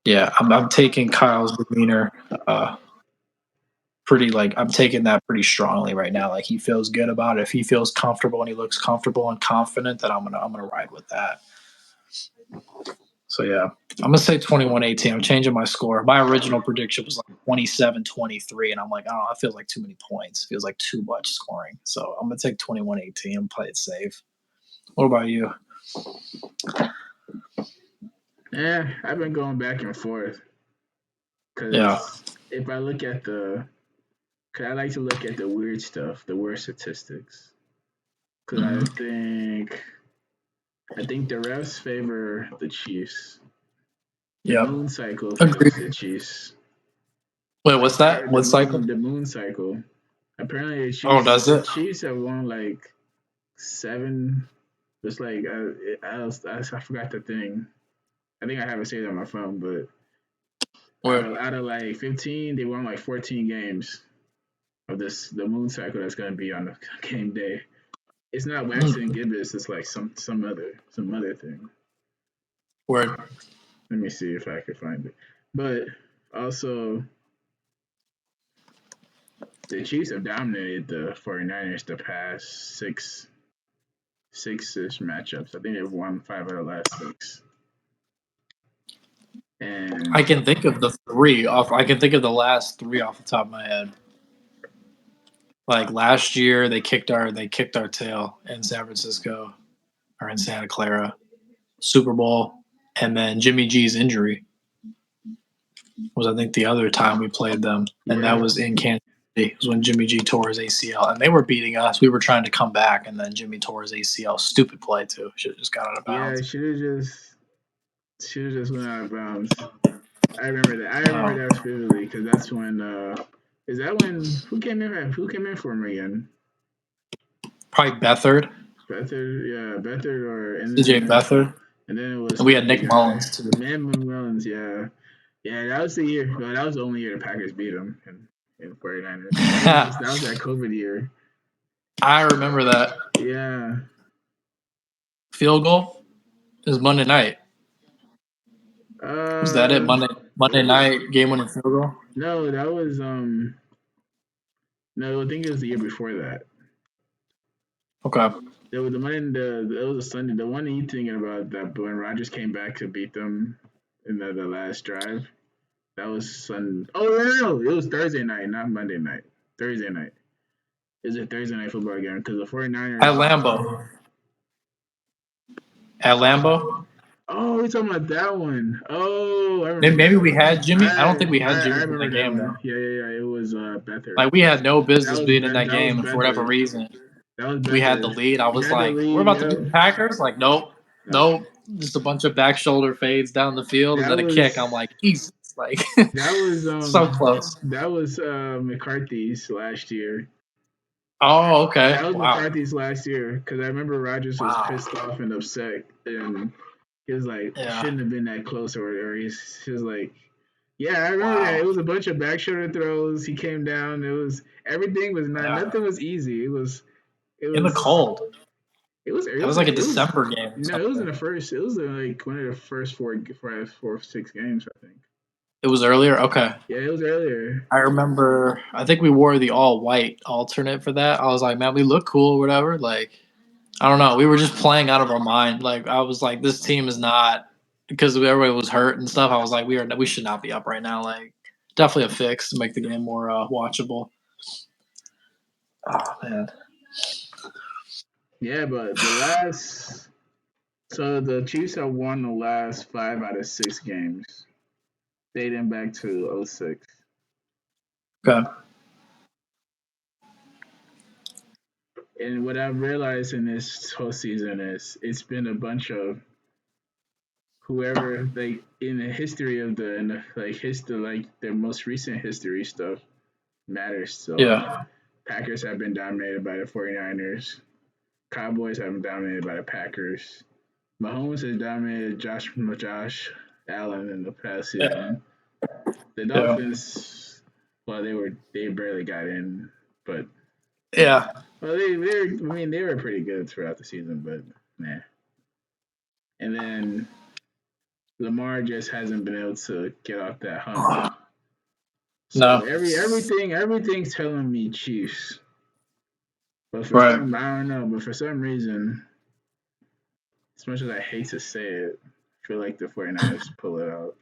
Yeah, I'm taking Kyle's demeanor I'm taking that pretty strongly right now. Like he feels good about it. If he feels comfortable and he looks comfortable and confident, then I'm gonna ride with that. So yeah, I'm gonna say 21-18. I'm changing my score. My original prediction was like 27-23, and I'm like, I don't know, that feels like too many points. It feels like too much scoring. So I'm gonna take 21-18 and play it safe. What about you? Yeah, I've been going back and forth. Because if I look at cause I like to look at the weird stuff, the weird statistics. Because I think the refs favor the Chiefs. The moon cycle favors the Chiefs. Wait, what's that? What cycle? The moon cycle. Apparently, the Chiefs, does it? The Chiefs have won like 7 It's like I forgot the thing. I think I have it saved on my phone, but out of like 15, they won like 14 games of the moon cycle that's gonna be on the game day. It's not Waxing Gibbous. It's like some other thing. Word. Let me see if I can find it. But also, the Chiefs have dominated the 49ers the past six-ish matchups. I think they've won 5 out of the last 6. And I can think of the three off. I can think of the last 3 off the top of my head. Like last year, they kicked our tail in San Francisco or in Santa Clara, Super Bowl, and then Jimmy G's injury was I think the other time we played them, and that was in Kansas City. It was when Jimmy G tore his ACL, and they were beating us. We were trying to come back, and then Jimmy tore his ACL. Stupid play too. Should have just got out of bounds. Yeah, should have just went out of bounds. I remember that vividly because that's when. Is that when who came in for him again? Probably Beathard. Beathard or CJ Beathard. And then it was. And we had Nick Mullins too. Mullins, yeah. Yeah, that was the year. Well, that was the only year the Packers beat them in 49ers. That was that COVID year. I remember that. Yeah. Field goal is Monday night. Was that it? Monday night game-winning field goal? No, that was no, I think it was the year before that. Okay. It was it was a Sunday. The one that you thinking about that when Rodgers came back to beat them in the last drive. That was Sunday. Oh no, it was Thursday night, not Monday night. Thursday night. It's a Thursday night football game because the 49ers at Lambeau. At Lambeau? Oh, we're talking about that one. Oh, I remember maybe we had Jimmy. I don't think we had Jimmy in the game though. Yeah. It was Beathard. Like we had no business being in that game, and for whatever reason, we had the lead. I was like, "We're about to beat the Packers." Like, nope. Just a bunch of back shoulder fades down the field, and then a kick. I'm like, Jesus, like that was so close. That was McCarthy's last year. Oh, okay. That was McCarthy's last year because I remember Rodgers was pissed off and upset, and he was like, shouldn't have been that close, or he was like, yeah, I remember that. It was a bunch of back shoulder throws. He came down. It was everything was nothing was easy. It was in the cold. It was like a December game. No, it was in the first. It was like one of the first 4 or 6 games, I think. It was earlier? Okay. Yeah, it was earlier. I remember, I think we wore the all-white alternate for that. I was like, man, we look cool or whatever. Like, I don't know. We were just playing out of our mind. Like, I was like, this team is not, because everybody was hurt and stuff, I was like, we should not be up right now. Like, definitely a fix to make the game more watchable. Oh, man. Yeah, but so the Chiefs have won the last 5 out of 6 games. Dating back to 06. Okay. And what I've realized in this whole season is it's been a bunch of whoever like in the history of their most recent history stuff matters. So Packers have been dominated by the 49ers. Cowboys have been dominated by the Packers. Mahomes has dominated Josh Allen in the past season. The Dolphins, well, they barely got in, but well, they were pretty good throughout the season, but nah. And then Lamar just hasn't been able to get off that hump. So everything's telling me Chiefs, but for I don't know, but for some reason, as much as I hate to say it, I feel like the 49ers pull it out.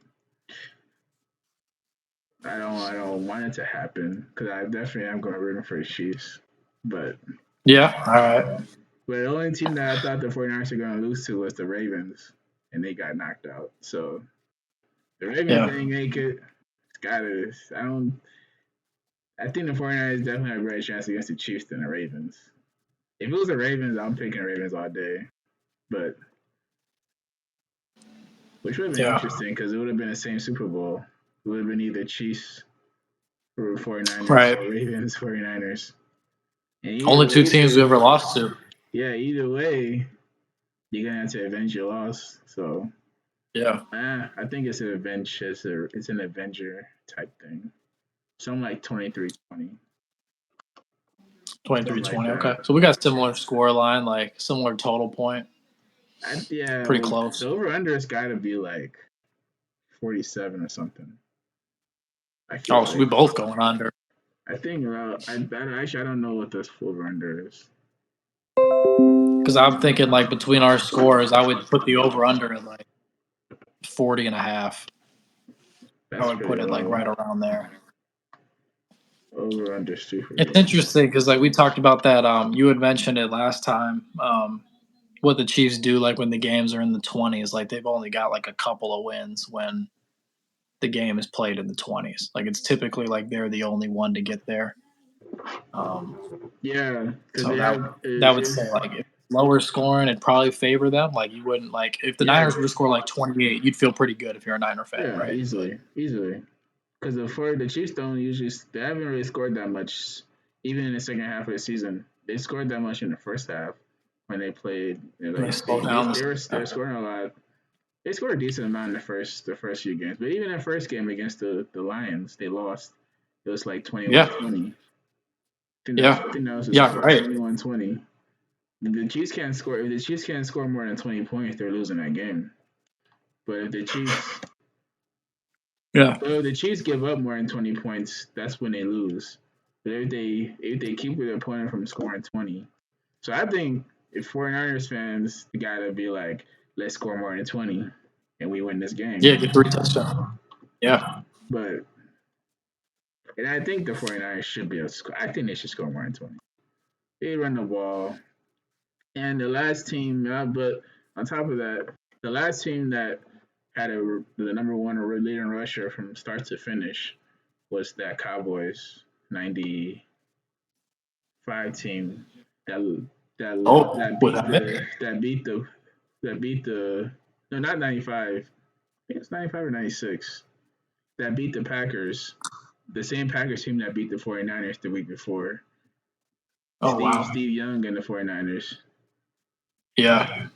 I don't want it to happen because I definitely am going to root for the Chiefs. But all right. But the only team that I thought the 49ers were going to lose to was the Ravens, and they got knocked out. So the Ravens didn't make it. I think the 49ers definitely have a better chance against the Chiefs than the Ravens. If it was the Ravens, I'm picking the Ravens all day. But which would have been interesting because it would have been the same Super Bowl. It would have been either Chiefs or 49ers or Ravens 49ers. Only 2 teams we ever lost to. Yeah, either way, You're gonna have to avenge your loss. So Yeah, I think it's an avenge. It's an Avenger type thing. Something like 23-20. Something like 23-20. Okay, that. so we got similar score line, like similar total point, Yeah, pretty well, close. the over under has got to be like 47 or something. I feel Oh, so we like. both going under. I think actually I don't know what this over under is. Because I'm thinking like between our scores, I would put the over under at like 40 and a half. I That's would pretty put it like low. right around there. Over under Super It's Bowl. interesting because like we talked about that. You had mentioned it last time. What the Chiefs do like when the games are in the 20s, like they've only got like a couple of wins when the game is played in the 20s. Like it's typically like they're the only one to get there. Um, Yeah, because so they have that would say like if lower scoring, it'd probably favor them. Like you wouldn't like if the yeah, Niners were to score like 28, you'd feel pretty good if you're a Niner fan, yeah, right? easily. Because the Chiefs don't usually they haven't really scored that much, even in the second half of the season. They scored that much in the first half when they played. And they slow down. They were scoring a lot. They scored a decent amount in the first few games, but even that first game against the Lions, they lost. It was like 21-20. Yeah, I yeah, think that was the yeah, score, right. 21-20. The Chiefs can't score. If the Chiefs can't score more than 20 points, they're losing that game. But Yeah, if the Chiefs give up more than 20 points, that's when they lose. But if they keep their opponent from scoring 20, so I think if 49ers fans gotta be like, let's score more than 20, and we win this game. yeah, get 3 touchdowns. Yeah, But and I think the 49ers should be able to score. I think they should score more than 20. They run the ball. And the last team, but on top of that, the last team that had the number one leading rusher from start to finish was that Cowboys '95 team that oh, with that that beat the no, not '95. I think it's '95 or '96 that beat the Packers, the same Packers team that beat the 49ers the week before. oh wow, Steve Young and the 49ers. yeah,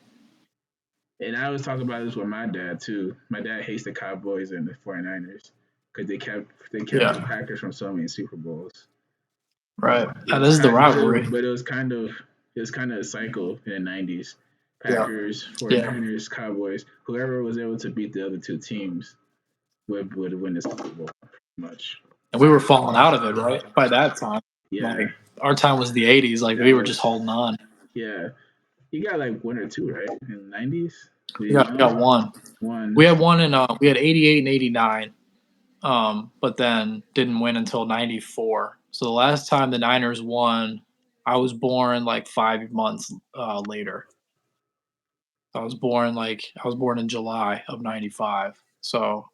And I was talking about this with my dad too. My dad hates the Cowboys and the 49ers because they kept the yeah, Packers from so many Super Bowls. right. It was This is the kind rivalry. but it was kind of a cycle in the '90s. Yeah, Packers, yeah, 49ers, Cowboys. Whoever was able to beat the other two teams would win the Super Bowl. Much. and we were falling out of it, right? By that time, Yeah, like our time was the 80s. Like that we were just was holding on. yeah. You got like one or two right in the '90s. We got one. One. We had one in we had 88 and 89. But then didn't win until 94. So the last time the Niners won, I was born like 5 months later. I was born in July of 95. So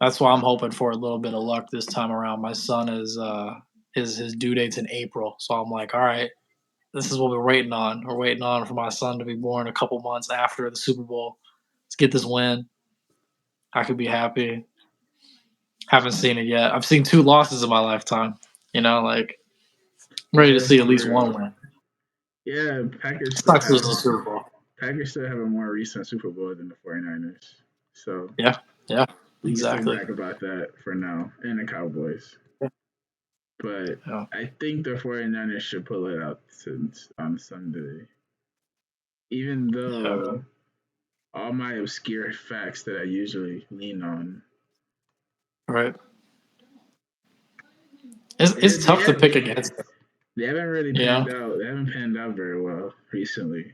that's why I'm hoping for a little bit of luck this time around. My son is his due date's in April. So I'm like, all right, this is what we're waiting on. We're waiting on for my son to be born a couple months after the Super Bowl. Let's get this win. I could be happy. Haven't seen it yet. I've seen 2 losses in my lifetime. Like I'm ready to Yeah, see at for least real. one win. Yeah, Sucks losing the Super Bowl. Packers still have a more recent Super Bowl than the 49ers. So Yeah, yeah, we can still exactly. brag about that for now. And the Cowboys. But Yeah, I think the 49ers should pull it out on Sunday. Even yeah. though all my obscure facts that I usually lean on. Right. They, It's they, tough to pick they, against them. they haven't really Yeah. panned out. They haven't panned out very well recently.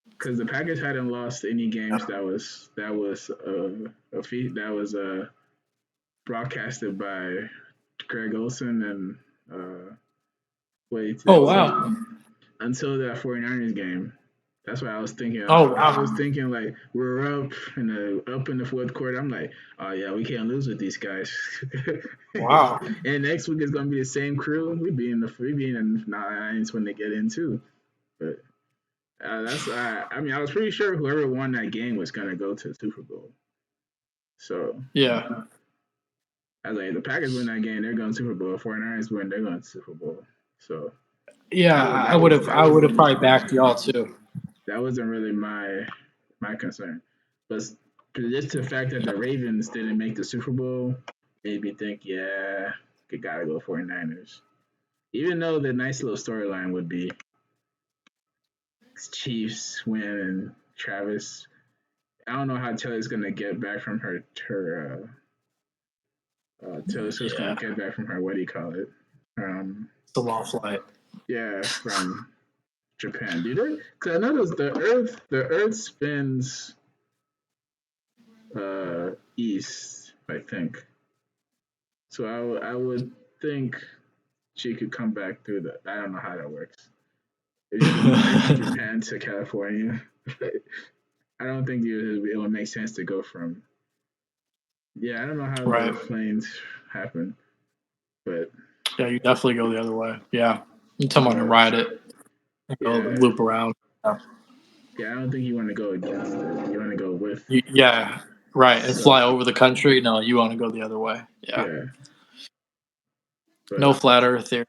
Because the Packers hadn't lost any games a feat that was broadcasted by Greg Olson and wait Oh until wow. until that 49ers game. That's what I was thinking. Oh I was wow. thinking like we're up in the fourth quarter. I'm like, oh yeah, we can't lose with these guys. Wow. And next week is gonna be the same crew. We be in the nines when they get in too. But that's I mean I was pretty sure whoever won that game was gonna go to the Super Bowl. So Yeah. I was like, if the Packers win that game, they're going to Super Bowl. If 49ers win, they're going to Super Bowl. So Yeah. that was I would have that was I would have probably backed y'all too. that wasn't really my concern. But just the fact that the Ravens didn't make the Super Bowl made me think, yeah, you gotta go 49ers. Even though the nice little storyline would be Chiefs win and Travis. I don't know how Taylor's gonna get back from Taylor Swift's gonna Yeah, get back from her, what do you call it? it's a long flight. Yeah, from Japan. Do they? Because I noticed the Earth spins east, I think. So I would think she could come back through the. I don't know how that works. If you come back from Japan to California, I don't think it would make sense to go from. Yeah, I don't know how Right. those planes happen, but Yeah, you definitely go the other way. Yeah. You tell me to uh, ride it and go yeah, loop around. Yeah. yeah. I don't think you want to go against it. You want to go with. Yeah. Right. And So fly over the country. No, you want to go the other way. Yeah. yeah, No but flat earth here.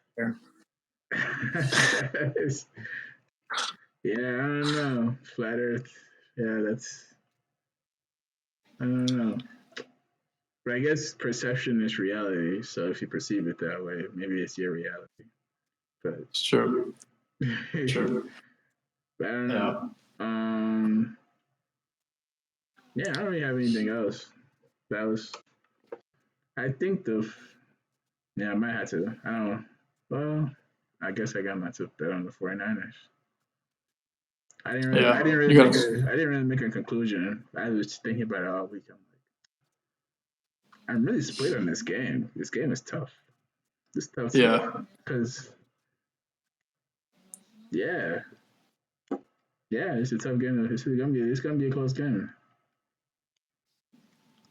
yeah, I don't know. Flat Earth. Yeah, I don't know. But I guess perception is reality. So if you perceive it that way, maybe it's your reality. But, It's true. True. but I don't Yeah. know. Yeah, I don't really have anything else. That was, I think yeah, I might have to. I don't know. Well, I guess I got my to bet on the 49ers. Yeah. You got to. I didn't really make a conclusion. I was thinking about it all week. I'm really split on this game. This game is tough. It's tough Yeah. because yeah, yeah, it's a tough game. It's gonna be a close game,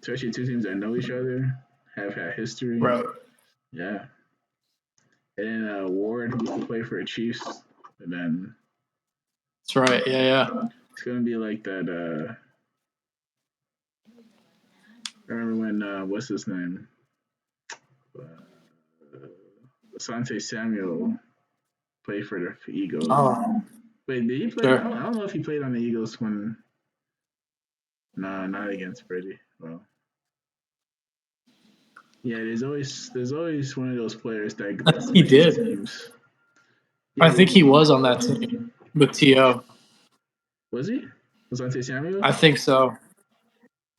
especially two teams that know each other, have had history. Right. Yeah, and then Ward used to play for the Chiefs, and then That's right. Yeah. Yeah. it's gonna be like that. I remember when what's his name, uh, Asante Samuel played for the Eagles. Oh, Wait, did he play? sure. I don't know if he played on the Eagles when. No, not against Brady. Well, yeah, there's always one of those players that He switches did. teams. Yeah, I think he was on that team with T.O. was he? Was Asante Samuel? I think so.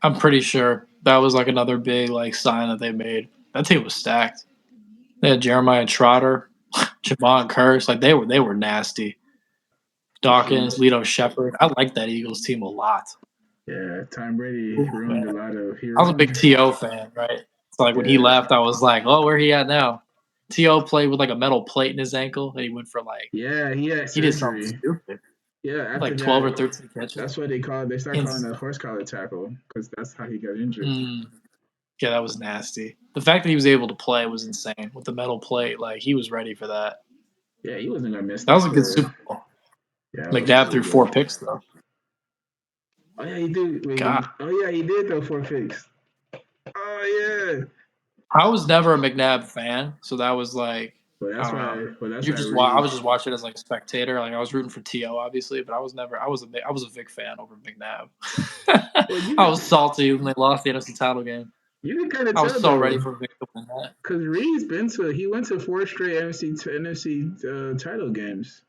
I'm pretty sure that was like another big like sign that they made. That team was stacked. They had Jeremiah Trotter, Javon Curse. Like they were nasty. Dawkins, Lito Shepard. I like that Eagles team a lot. Yeah, Tom Brady Ooh, ruined man. a lot of. He I was a big ruined. T.O. fan, right? So like when he Yeah, left, I was like, oh, where he at now? T.O. played with like a metal plate in his ankle, and he went for like yeah, he had he did something surgery. stupid, Yeah, after like 12 or that, 13 catches. that's what they call. They start calling Ins- that horse collar tackle because that's how he got injured. mm, yeah, that was nasty. The fact that he was able to play was insane with the metal plate. Like he was ready for that. Yeah, he wasn't gonna miss That this was a good for. Super Bowl. Yeah, it was McNabb really threw good. 4 picks though. Oh yeah, he did. God, Oh yeah, he did throw 4 picks. Oh yeah. I was never a McNabb fan, so that was like But I that's don't know. why. But that's You why just I Reed. was just watching as like a spectator. Like I was rooting for To obviously, but I was never. I was a Vic fan over McNabb. Well, I was salty when they lost the NFC title game. you can kind of I was tell so ready though, for Vic to win that. because he went to 4 straight NFC title games,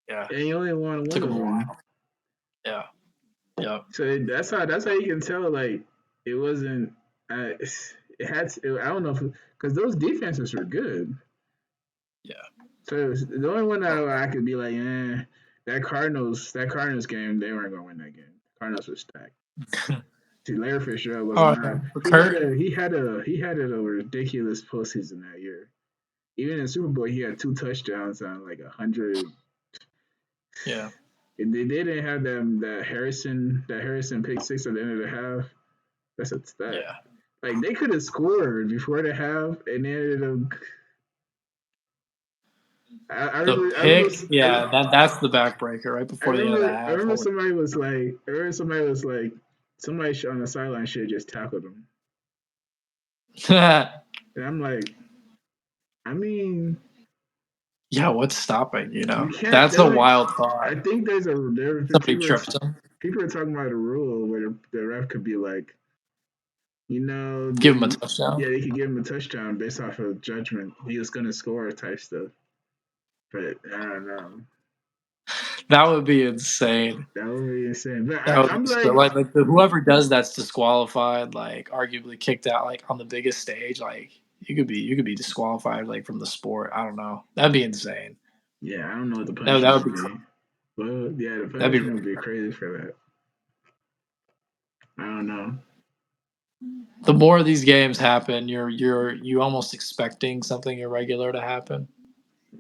Yeah, and he only won one took him of a them. while. Yeah, yeah, So that's how you can tell like it wasn't. It had. I don't know because those defenses were good. yeah. So the only one that I could be like, that Cardinals game, they weren't gonna win that game. Cardinals were stacked. See, Larry Fitzgerald was Oh, not. Kurt. He had a ridiculous postseason that year. Even in Super Bowl, he had 2 touchdowns on like 100. Yeah, They didn't have them that Harrison pick six at the end of the half. That's a stat. yeah. Like they could have scored before the half, and they ended up. I The remember. pick. Yeah, that's the backbreaker right I before the end of the remember. I half. remember Holy. somebody was like. I remember somebody on the sideline should have just tackled him, and I'm like, I mean, Yeah, what's stopping? You know, You can't. that's a wild I thought. think there's Somebody trips him, people are talking about a rule where the ref could be like, give him a touchdown. yeah, they could give him a touchdown based off of judgment. He was gonna score type stuff. But I don't know. That would be insane. That would be insane. But That would I'm be so, like, whoever does that's disqualified, like arguably kicked out, like on the biggest stage. Like you could be disqualified like from the sport. I don't know. That'd be insane. yeah, I don't know what the That punishment would would be be. Well, yeah, the that'd be punishment would be crazy for that. I don't know. the more of these games happen, you almost expecting something irregular to happen.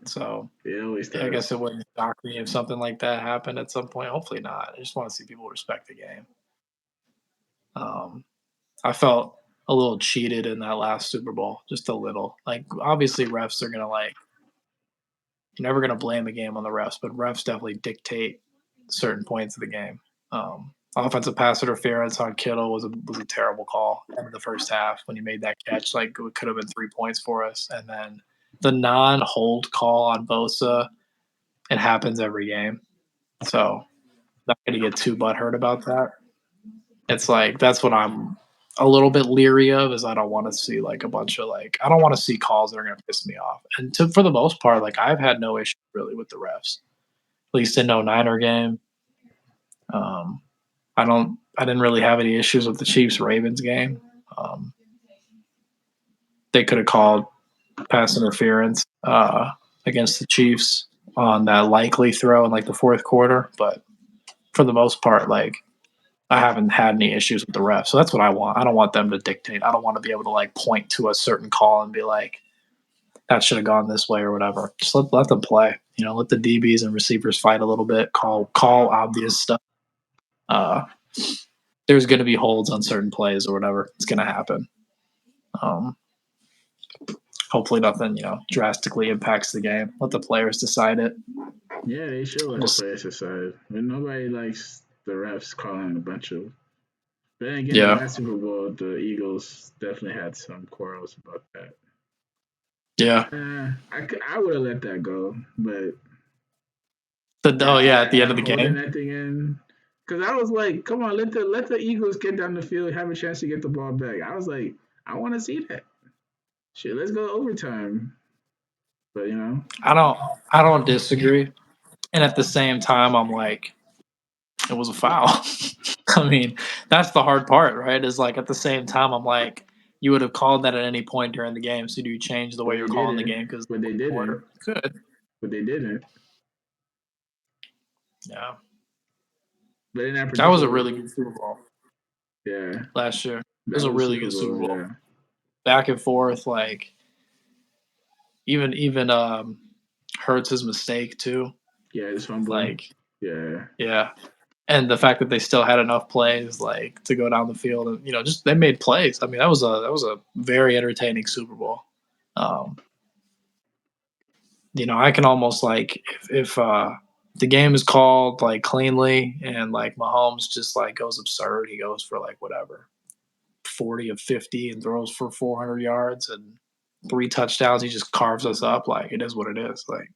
So It always yeah, I does. guess it wouldn't shock me if something like that happened at some point. Hopefully not. I just want to see people respect the game. Um, I felt a little cheated in that last Super Bowl, just a little. Like obviously refs are gonna like you're never gonna blame a game on the refs, but refs definitely dictate certain points of the game. Offensive pass interference on Kittle was a terrible call in the first half when he made that catch. Like it could have been 3 points for us. And then the non-hold call on Bosa, it happens every game. So not gonna get too butthurt about that. It's like that's what I'm a little bit leery of is I don't want to see like a bunch of like I don't want to see calls that are gonna piss me off. And for the most part, like I've had no issue really with the refs. At least in no Niner game. Um, I didn't really have any issues with the Chiefs Ravens game. Um, they could have called pass interference against the Chiefs on that likely throw in like the fourth quarter, but for the most part, like I haven't had any issues with the refs. So that's what I want. I don't want them to dictate. I don't want to be able to like point to a certain call and be like, that should have gone this way or whatever. Just let them play. You know, let the DBs and receivers fight a little bit. Call obvious stuff. Uh, there's going to be holds on certain plays or whatever. It's going to happen. Um, hopefully, nothing drastically impacts the game. Let the players decide it. Yeah, they should let the players decide. But nobody likes the refs calling a bunch of. But then again, the Yeah, last Super Bowl, the Eagles definitely had some quarrels about that. yeah. I would have let that go, but At the end of the holding game. that thing in, because I was like, come on, let the Eagles get down the field, have a chance to get the ball back. I was like, I want to see that. Shit, let's go to overtime. But I don't disagree. And at the same time, I'm like, it was a foul. I mean, that's the hard part, right? Is like at the same time, I'm like, you would have called that at any point during the game. So do you change the but way they you're calling the didn't. game? Because But they didn't. good. But they didn't. Yeah, But in that that was a particular, really good Super Bowl yeah, last year. It was that a was really Super good Bowl. Super Bowl. Yeah, Back and forth, like even Hurts' mistake too. yeah, it's fumbling. Like, Yeah, yeah, and the fact that they still had enough plays like to go down the field and just they made plays. I mean, that was a very entertaining Super Bowl. Um, I can almost like if the game is called like cleanly and like Mahomes just like goes absurd, he goes for like whatever 40 of 50 and throws for 400 yards and 3 touchdowns. He just carves us up. Like it is what it is. Like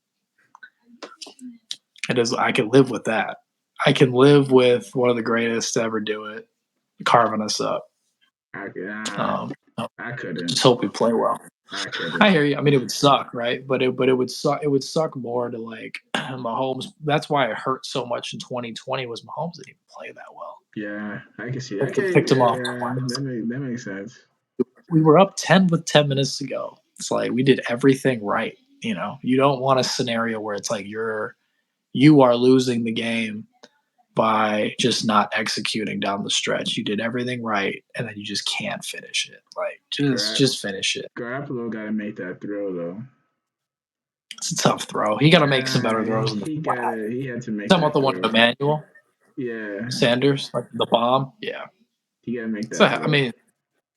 it is. I can live with that. I can live with one of the greatest to ever do it carving us up. I could. Um, I couldn't. just hope we play well. I I couldn't. hear you. I mean, it would suck, right? But it would suck. It would suck more to like Mahomes. That's why it hurt so much in 2020 was Mahomes didn't even play that well. Yeah, I can see. Like they Okay, picked him off yeah, twice. that makes sense. We were up 10 with 10 minutes to go. It's like we did everything right. You don't want a scenario where it's like you are losing the game by just not executing down the stretch. You did everything right, and then you just can't finish it. Like just finish it. Garoppolo got to make that throw though. It's a tough throw. He got to make some better throws in the flat. He had to make Talking that about the one throw. to Emmanuel Yeah, Sanders, like the bomb. Yeah. he got to make So that I throw. mean,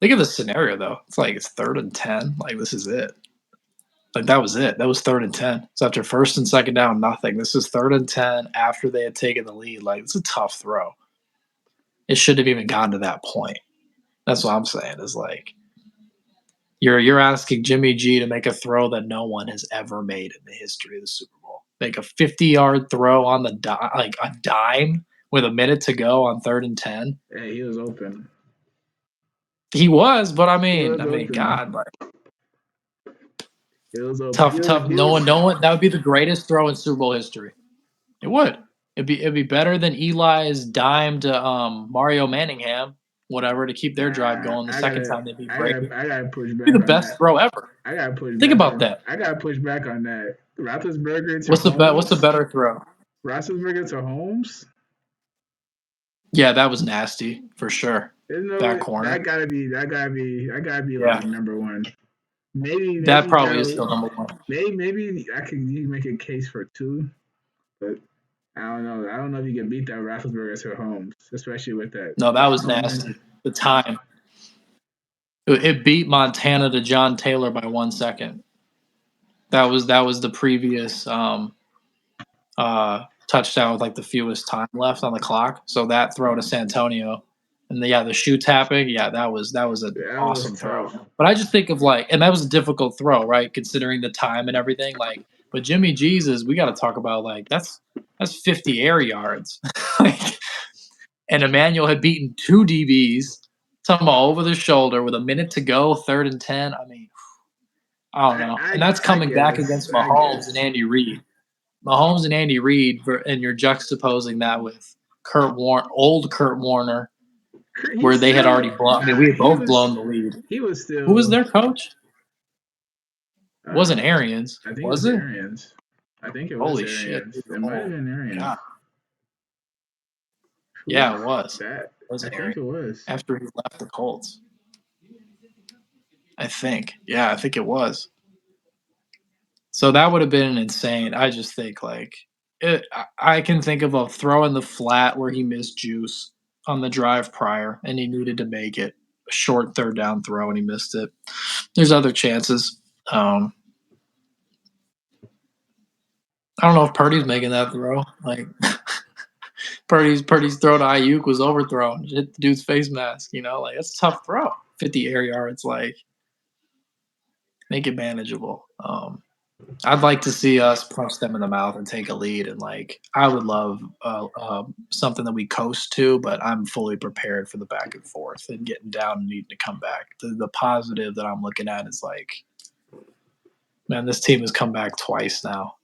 think of the scenario though. It's like it's 3rd and 10. Like this is it. Like that was it. That was 3rd and 10. So after 1st and 2nd down, nothing. This is 3rd and 10 after they had taken the lead. Like it's a tough throw. It shouldn't have even gotten to that point. That's what I'm saying. Is like You're asking Jimmy G to make a throw that no one has ever made in the history of the Super Bowl. Make a 50-yard throw on the like a dime with a minute to go on 3rd and 10. Hey, he was open. He was, but I He mean, was open. God, like It was open. tough. No one. That would be the greatest throw in Super Bowl history. It would. It'd be better than Eli's dime to Mario Manningham, whatever, to keep their drive going the second time they beat Brady. I gotta push back. It'd be the best throw ever. I gotta push. Think about that. I gotta push back on that. Roethlisberger to What's the better throw? Roethlisberger to Holmes. Yeah, that was nasty for sure. That corner. That gotta be like number one. Maybe that probably is still number one. Maybe I could make a case for 2, but I don't know. I don't know if you can beat that Roethlisberger to Holmes, especially with that. No, that was nasty. The time. It beat Montana to John Taylor by 1 second. That was the previous touchdown with like the fewest time left on the clock. So that throw to Santonio, and the shoe tapping, that was an awesome throw. But I just think of and that was a difficult throw, right? Considering the time and everything. But Jimmy Jesus, we got to talk about that's 50 air yards, and Emmanuel had beaten 2 DBs, talking about over the shoulder with a minute to go, 3rd and 10. I mean, I don't know, and that's coming back against Mahomes and Andy Reid. Mahomes and Andy Reid, and you're juxtaposing that with old Kurt Warner, where they had already blown. I mean, we had both blown the lead. He was still. Who was their coach? It wasn't Arians. I think was it? Arians. I think it was. Holy Arians. shit! It might have been Arians. God. Yeah, it was. I think it was after he left the Colts. I think. Yeah, I think it was. So that would have been insane. I just think I can think of a throw in the flat where he missed juice on the drive prior and he needed to make it a short 3rd down throw and he missed it. There's other chances. I don't know if Purdy's making that throw. Purdy's throw to Ayuk was overthrown. Hit the dude's face mask. That's a tough throw. 50 air yards. Make it manageable. I'd like to see us punch them in the mouth and take a lead. And I would love something that we coast to, but I'm fully prepared for the back and forth and getting down and needing to come back. The positive that I'm looking at is man, this team has come back twice now.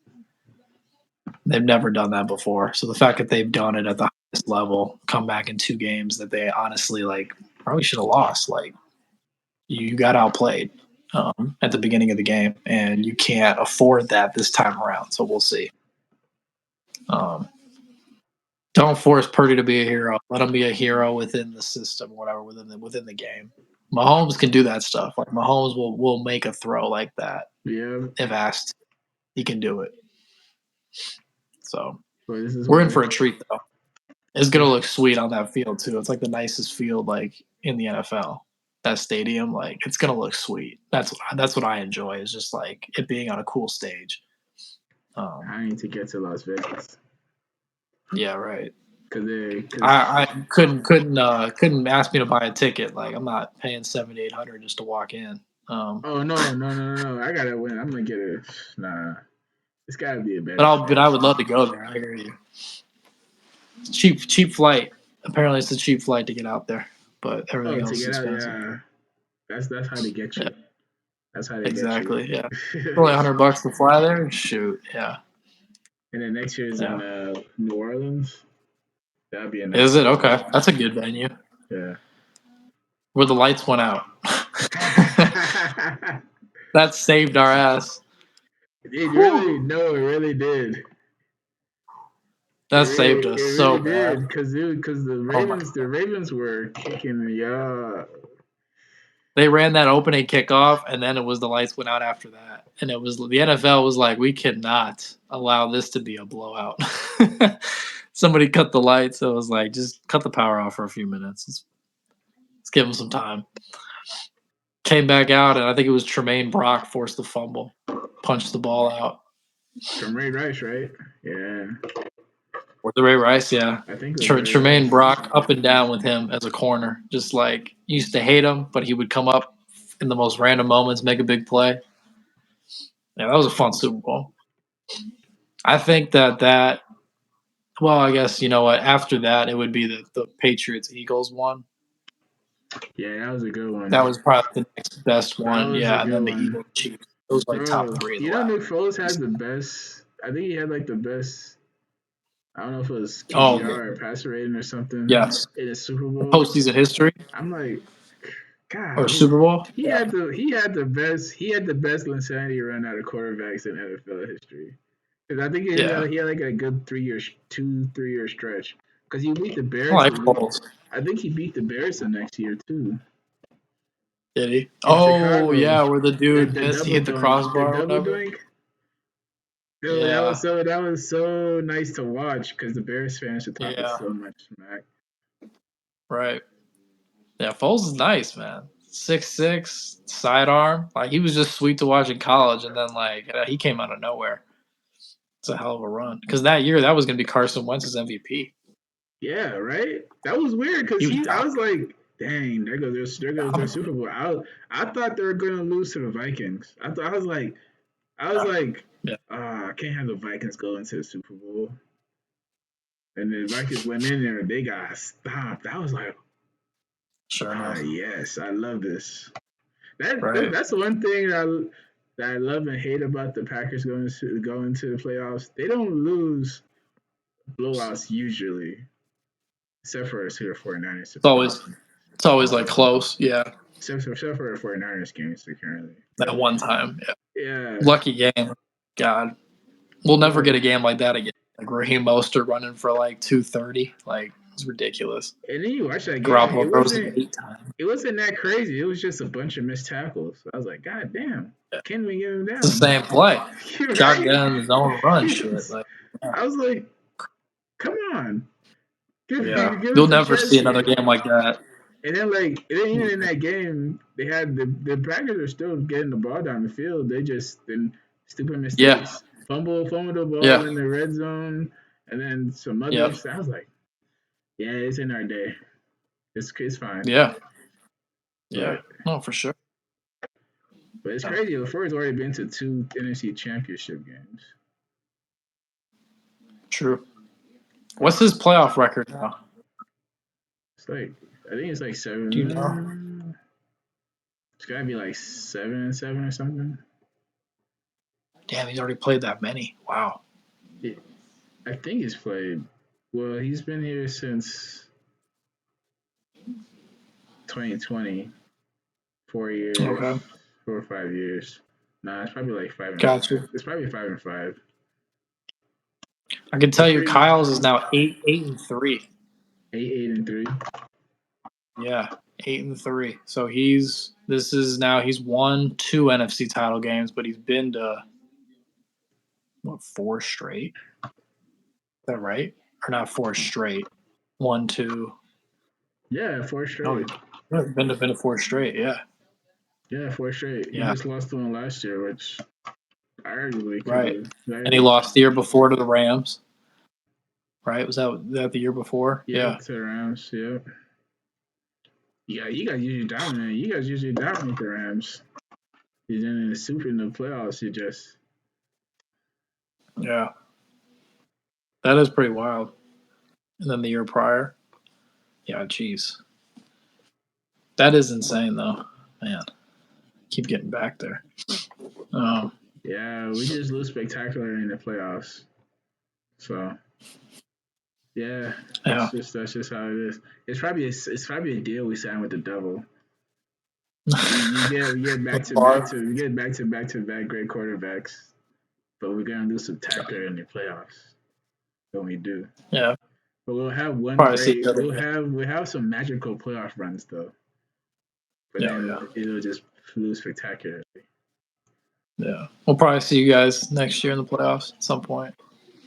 They've never done that before. So the fact that they've done it at the highest level, come back in 2 games that they honestly probably should have lost. You got outplayed at the beginning of the game, and you can't afford that this time around. So we'll see. Don't force Purdy to be a hero. Let him be a hero within the system, whatever, within the game. Mahomes can do that stuff. Mahomes will make a throw like that. Yeah. If asked, he can do it. So we're in for a treat, though. It's gonna look sweet on that field too. It's the nicest field in the NFL. That stadium, it's gonna look sweet. That's what I enjoy. Is just it being on a cool stage. I need to get to Las Vegas. Yeah, right. Cause I couldn't ask me to buy a ticket. I'm not paying $7,800 just to walk in. Oh no! I gotta win. I'm gonna get it. Nah, it's gotta be a better. But I would love to go there. I hear you. Cheap flight. Apparently, it's a cheap flight to get out there, but everything else is expensive. Yeah. That's how they get you. Yeah. That's how they exactly. get you. Yeah, only $100 to fly there. Shoot, yeah. And then next year is in New Orleans. That'd be a nice. Is it okay? That's a good venue. Yeah. Where the lights went out. That saved our ass. It really did. That saved us so bad. Because the Ravens were kicking the They ran that opening kickoff, and then it was the lights went out after that. And it was the NFL was like, we cannot allow this to be a blowout. Somebody cut the lights. So it was like, just cut the power off for a few minutes. Let's give them some time. Came back out, and I think it was Tremaine Brock forced the fumble, punched the ball out. From Ray Rice, right? Yeah. Or the Ray Rice, yeah. I think Tremaine Brock up and down with him as a corner. Just used to hate him, but he would come up in the most random moments, make a big play. Yeah, that was a fun Super Bowl. I think that well, I guess you know what. After that, it would be the Patriots Eagles one. Yeah, that was a good one. That was probably the next best That one. was a Yeah, and good then the one. Eagles Chiefs. Those were like top Bro, 3 in the you know Nick last. Foles had the best. I think he had like the best. I don't know if it was Oh QBR or passer rating or something yes, in the Super Bowl. postseason history I'm like, or God, Super Bowl. he had the best insanity run out of quarterbacks in NFL history. Because I think Yeah, he had like a good 3 year stretch. Because he beat the I Bears. like Foles. I think he beat the Bears the next year too Did he? in Oh Chicago. yeah, where the dude The missed, he double hit the doink, the crossbar or double whatever. doink. Dude, Yeah, that was so nice to watch because the Bears fans should talk yeah, so much smack. right. Yeah, Foles is nice, man. 6'6", sidearm. Like he was just sweet to watch in college, and then like he came out of nowhere. It's a hell of a run because that year that was going to be Carson Wentz's MVP. Yeah, right. That was weird because He was I was dominant. like, dang, there goes their Super Bowl. I thought they were gonna lose to the Vikings. I was like, Yeah, I can't have the Vikings go into the Super Bowl. And the Vikings went in there, they got stopped. I was like, sure enough. yes, I love this. Right. That's one thing that I love and hate about the Packers going to the playoffs. They don't lose blowouts usually, except for the 49ers. It's always like close. Yeah, Except for the 49ers games currently. that one time. Yeah, Yeah. lucky game. God, we'll never Bro. get a game like that again. Like Raheem Mostert running for like 230. Like it's ridiculous. And then you watch that game, Garoppolo throws it 8 times. it wasn't that crazy. It was just a bunch of missed tackles. I was like, God damn, Yeah. can't even get him It's the down. same play. Right? Shotgun zone run shit. Yes. Like yeah. I was like, come on. Yeah, Give you'll us a never chance see another here. game like that. And then even in that game, they had the Packers are still getting the ball down the field. They just been stupid Yeah, mistakes. Fumble the ball yeah, in the red zone, and then some yeah, others. I was like, yeah, it's in our day. It's fine. yeah, yeah. But No, for sure. it's crazy. LaFleur's already been to 2 NFC Championship games. True. What's his playoff record now? It's like I think it's like 7. Do you know? It's gotta be like 7-7 or something. Damn, he's already played that many. Wow. Yeah, I think he's played. Well, he's been here since 2020. 4 years, Okay. 4 or 5 years. Nah, it's probably like 5 and Gotcha. 5. It's probably 5 and 5. I can tell It's you, pretty Kyle's is now 8-3. 8 and 3. Yeah, 8-3. So he's won 2 NFC title games, but he's been to what 4 straight? Is that right? Or not 4 straight? 1, 2. Yeah, 4 No, straight. he's been to 4 straight. Yeah. Yeah, 4 straight. He Yeah. just lost to him last year, which arguably could Right. have. And he lost the year before to the Rams. Right? Was that the year before? Yeah, to the Rams. Yeah. Yeah, you guys usually dominate. You guys usually dominate the Rams. And then in the playoffs, you just Yeah. That is pretty wild. And then the year prior. Yeah, jeez. That is insane, though. Man, keep getting back there. yeah, we just lose spectacular in the playoffs. So yeah, Yeah. that's just how it is. It's probably a deal we signed with the devil. We get back to back great quarterbacks, but we're gonna lose spectacular in the playoffs. When we do. Yeah. But we'll have we'll have some magical playoff runs though. But then it'll just lose spectacularly. Yeah. We'll probably see you guys next year in the playoffs at some point.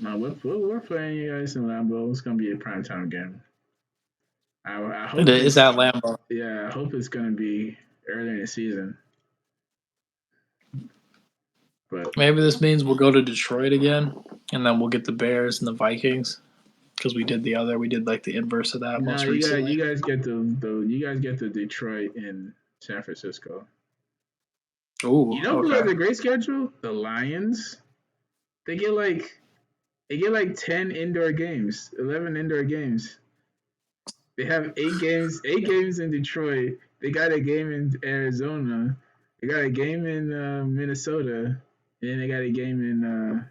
No, we're playing you guys in Lambeau. It's gonna be a primetime game. I hope It's at Lambeau. Yeah, I hope it's gonna be early in the season. But maybe this means we'll go to Detroit again, and then we'll get the Bears and the Vikings because we did like the inverse of that most recently. You guys get the Detroit and San Francisco. Ooh, You know who has okay. a great schedule? The Lions. They get like 10 indoor games, 11 indoor games. They have 8 games in Detroit. They got a game in Arizona. They got a game in Minnesota, and then they got a game in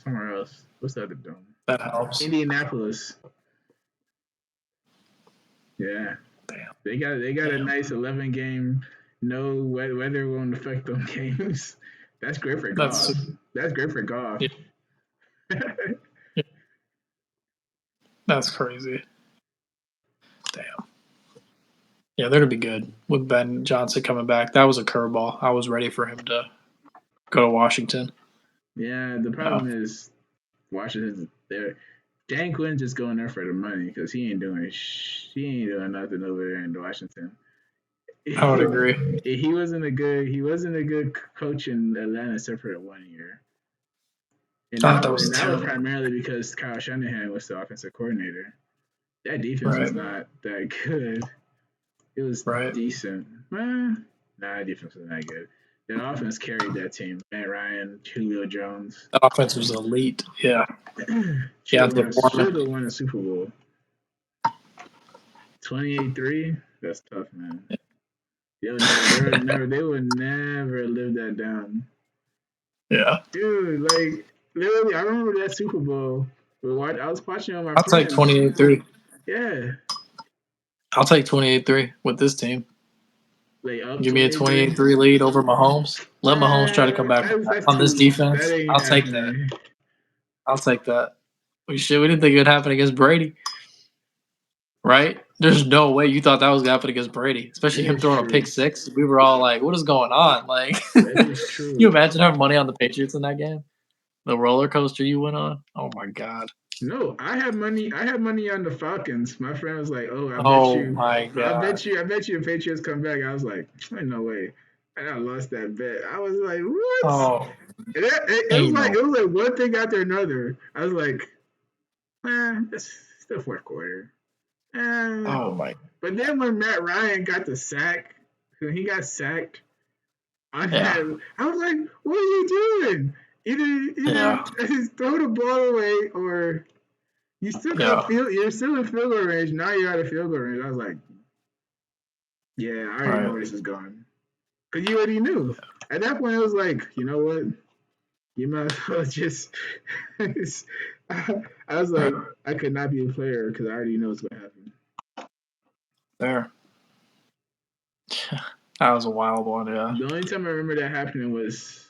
somewhere else. What's the other dome? That helps. Indianapolis. Yeah, Damn. they got a Damn. nice 11 game. No weather won't affect them games. That's great for That's golf. That's great for golf. yeah, that's crazy. Damn. Yeah, they're gonna be good with Ben Johnson coming back. That was a curveball. I was ready for him to go to Washington. Yeah, the Yeah, problem is Washington's there. Dan Quinn's just going there for the money because he ain't doing nothing over there in Washington. I would agree. He wasn't a good coach in Atlanta except for 1 year, and I that thought that was and that was terrible. primarily because Kyle Shanahan was the offensive coordinator. That defense Right. was not that good. It was Right. decent. Nah, defense was not good. The offense carried that team. Matt Ryan, Julio Jones. The offense was elite. Yeah. should have Deontay won. Foreman. Should have won a Super Bowl. 28-3. That's tough, man. They would never live that down. Yeah. Dude, like literally, I remember that Super Bowl. I was watching on my I'll take friends. 28-3. Yeah, I'll take 28-3 with this team. like up Give me a 28-3. 28-3 lead over Mahomes. Let Mahomes try to come back That's on this too. That defense. ain't I'll take that. happening. I'll take that. We didn't think it would happen against Brady, right? There's no way you thought that was going to happen against Brady, especially That him is throwing a true. pick six. We were all like, what is going on? Like, That is you true. imagine having money on the Patriots in that game? The roller coaster you went on? Oh, my God. No, I had money. I had money on the Falcons. My friend was like, "Oh, Oh, my God. I bet you, the Patriots come back." I was like, "Ain't no way." And I lost that bet. I was like, "What?" Oh, And it was ain't like no. one thing after another. I was like, it's still fourth quarter. Eh. Oh, my. But then when Matt Ryan got the sack, when he got sacked, I Yeah. was like, "What are you doing? Either Yeah. throw the ball away or." Yeah. You're still in field goal range. Now you're out of field goal range. I was like, yeah, I already know Right. where this is going. Because you already knew. At that point, it was like, you know what? You might as well just. I was like, Right. I could not be a player because I already know what's going to happen. There. That was a wild one, yeah. The only time I remember that happening was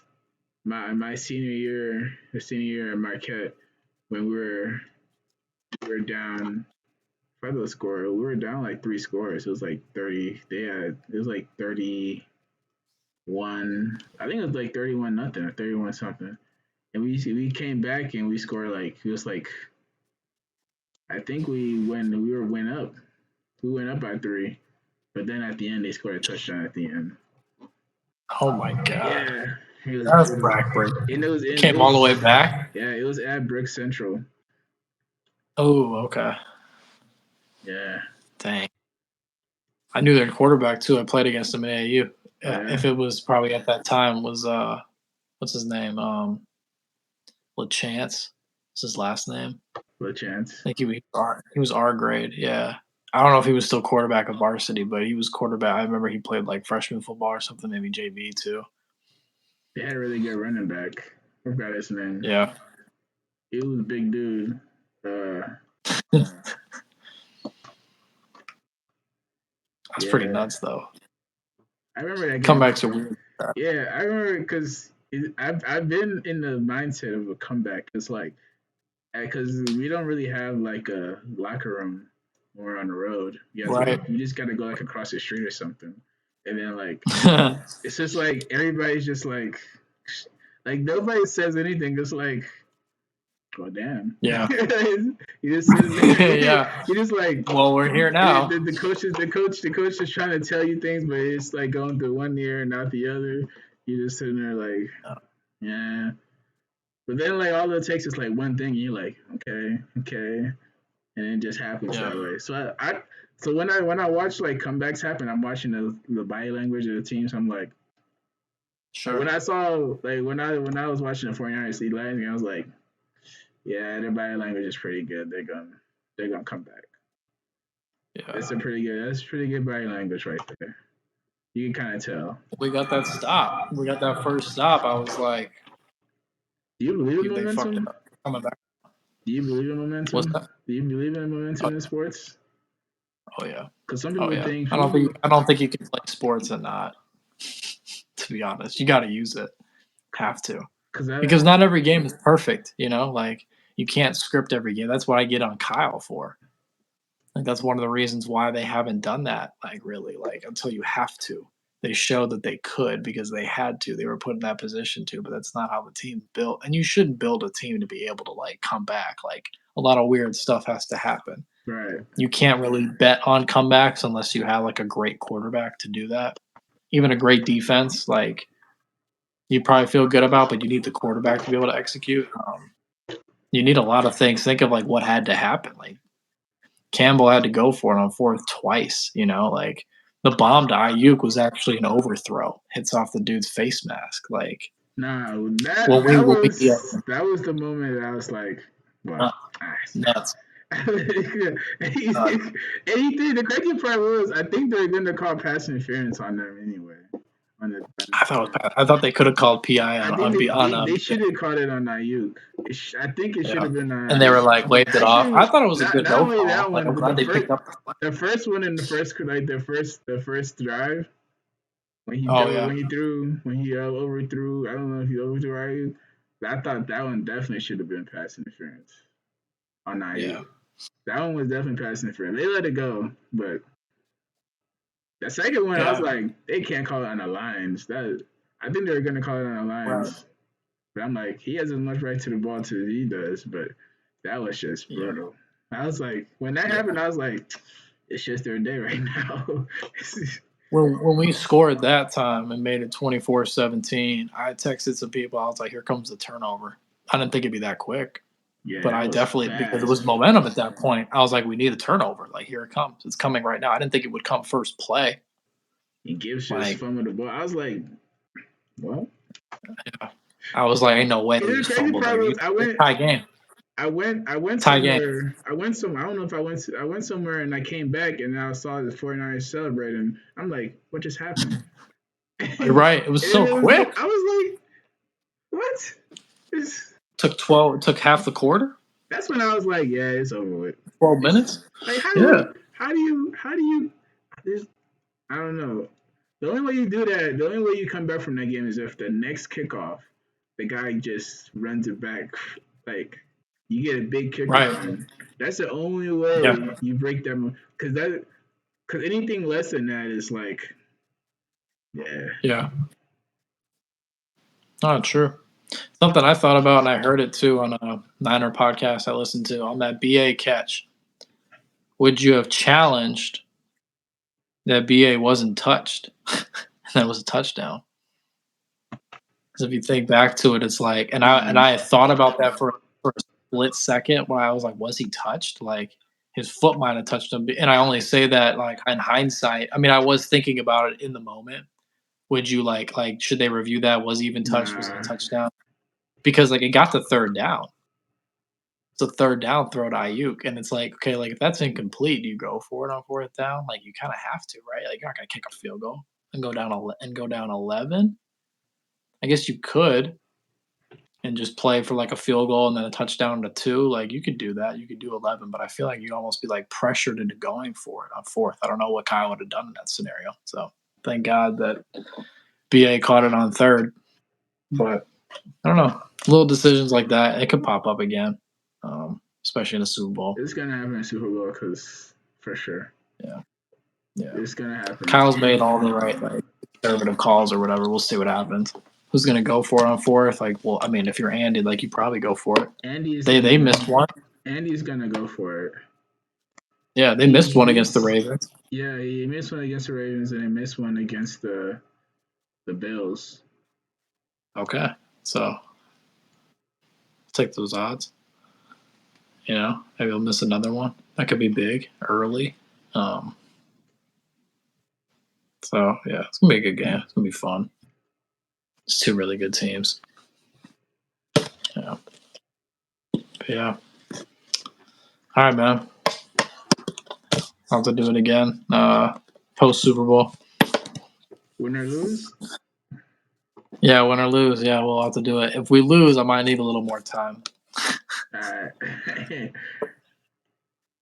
my senior year, the senior year at Marquette, when we were down. By the score, we were down like 3 scores. It was like 30. It was like 31. I think it was like 31 nothing or 31 something. And we came back and we scored like it was like I think went up. We went up by 3, but then at the end they scored a touchdown at the end. Oh, my God. Yeah, it was That's brutal. backbreaking. And It came all the way back? Yeah, it was at Brick Central. Oh, okay. Yeah. Dang. I knew their quarterback too. I played against him in AAU. Yeah. If it was probably at that time was what's his name? LaChance. What's his last name? What chance? I think he was our grade. Yeah. I don't know if he was still quarterback of varsity, but he was quarterback. I remember he played like freshman football or something, maybe JV too. They had a really good running back. I forgot his name. Yeah. He was a big dude. That's pretty Yeah. nuts though. I remember that game. Comebacks are weird. Yeah, I remember because I've been in the mindset of a comeback. It's like because we don't really have like a locker room when we're on the road. Right. You just got to go like across the street or something, and then like it's just like everybody's just like nobody says anything. It's like, oh damn. Yeah. You just sitting there. Yeah. You just like. Well, we're here now. The coach is trying to tell you things, but it's like going through one ear and not the other. You're just sitting there like, yeah. But then like all it takes is like one thing, and you're like, okay. and it just happens that way. So so when I watch like comebacks happen, I'm watching the body language of the teams. I'm like, when I saw like when I was watching the 49ers lead last game, I was like, yeah, their body language is pretty good. They're gonna come back. Yeah. That's pretty good body language right there. You can kind of tell. We got that stop. We got that first stop. I was like, do you believe in they fucked it momentum? up. Coming back. Do you believe in momentum? What's that? Do you believe in momentum in sports? Oh yeah. Because some Oh people yeah. think I don't think you can play sports and not. To be honest, you got to use it. Have to. Because not every game is perfect. You know, like you can't script every game. That's what I get on Kyle for. Like that's one of the reasons why they haven't done that. Like really, like until you have to. They showed that they could because they had to. They were put in that position to, but that's not how the team's built. And you shouldn't build a team to be able to like come back. Like a lot of weird stuff has to happen. Right. You can't really bet on comebacks unless you have like a great quarterback to do that. Even a great defense, like you probably feel good about, but you need the quarterback to be able to execute. You need a lot of things. Think of like what had to happen. Like Campbell had to go for it on fourth twice. You know, like the bomb to Ayuk was actually an overthrow. Hits off the dude's face mask. Like that was the moment that I was like, well, nuts. Anything. The crazy part was, I think they're going to call pass interference on them anyway. I thought they could have called PI on. They should have called it on Ayuk. I think it should have been on. And they were like waved it off. I thought it was a good no call. That one, I'm glad they picked up the first one in the first drive when he overthrew. I don't know if he overthrew Ayuk. I thought that one definitely should have been pass interference on Ayuk. Yeah. That one was definitely pass interference. They let it go, but the second one, I was like, they can't call it on the lines. I think they were going to call it on the lines. Right. But I'm like, he has as much right to the ball as he does, but that was just brutal. I was like, when that happened, I was like, it's just their day right now. When we scored that time and made it 24-17, I texted some people. I was like, here comes the turnover. I didn't think it'd be that quick. Yeah, but I definitely, because it was momentum at that point, I was like, we need a turnover. Like, here it comes. It's coming right now. I didn't think it would come first play. He gives just fumbled the ball. I was like, what? Yeah. I was like, ain't no way. Tie game. I went somewhere. I went somewhere. I don't know if I went somewhere and I came back and I saw the 49ers celebrating. I'm like, what just happened? You're right. It was so quick. I was like, what? Took half the quarter. That's when I was like, yeah, it's over with. 12 minutes. Like how do you I don't know. The only way you do that, the only way you come back from that game is if the next kickoff, the guy just runs it back. Like you get a big kickoff. Right. That's the only way you break that. Because anything less than that is like, yeah. Not true. Something I thought about, and I heard it too on a Niner podcast I listened to, on that BA catch. Would you have challenged that BA wasn't touched? That was a touchdown. Because if you think back to it, it's like, and I thought about that for a split second where I was like, was he touched? Like his foot might have touched him. And I only say that like in hindsight. I mean, I was thinking about it in the moment. Would you like should they review that? Was he even touched? Was it a touchdown? Because like it got to third down. It's a third down throw to Ayuk, and it's like, okay, like if that's incomplete, do you go for it on fourth down? Like you kind of have to, right? Like you're not gonna kick a field goal and go down 11. I guess you could, and just play for like a field goal and then a touchdown to 2. Like you could do that. You could do 11, but I feel like you'd almost be like pressured into going for it on fourth. I don't know what Kyle would have done in that scenario. So thank God that BA caught it on third. But I don't know. Little decisions like that, it could pop up again, especially in a Super Bowl. It's going to happen in a Super Bowl for sure. Yeah. It's going to happen. Kyle's made all the right conservative calls or whatever. We'll see what happens. Who's going to go for it on fourth? Like, well, I mean, if you're Andy, like you probably go for it. They missed one. Andy's going to go for it. Yeah, they missed one against the Ravens. Yeah, he missed one against the Ravens and he missed one against the Bills. Okay, so take those odds. You know, maybe he'll miss another one. That could be big early. So yeah, it's gonna be a good game. It's gonna be fun. It's two really good teams. Yeah. But yeah. All right, man. I'll have to do it again. Post Super Bowl. Win or lose? Yeah, win or lose. Yeah, we'll have to do it. If we lose, I might need a little more time. Alright.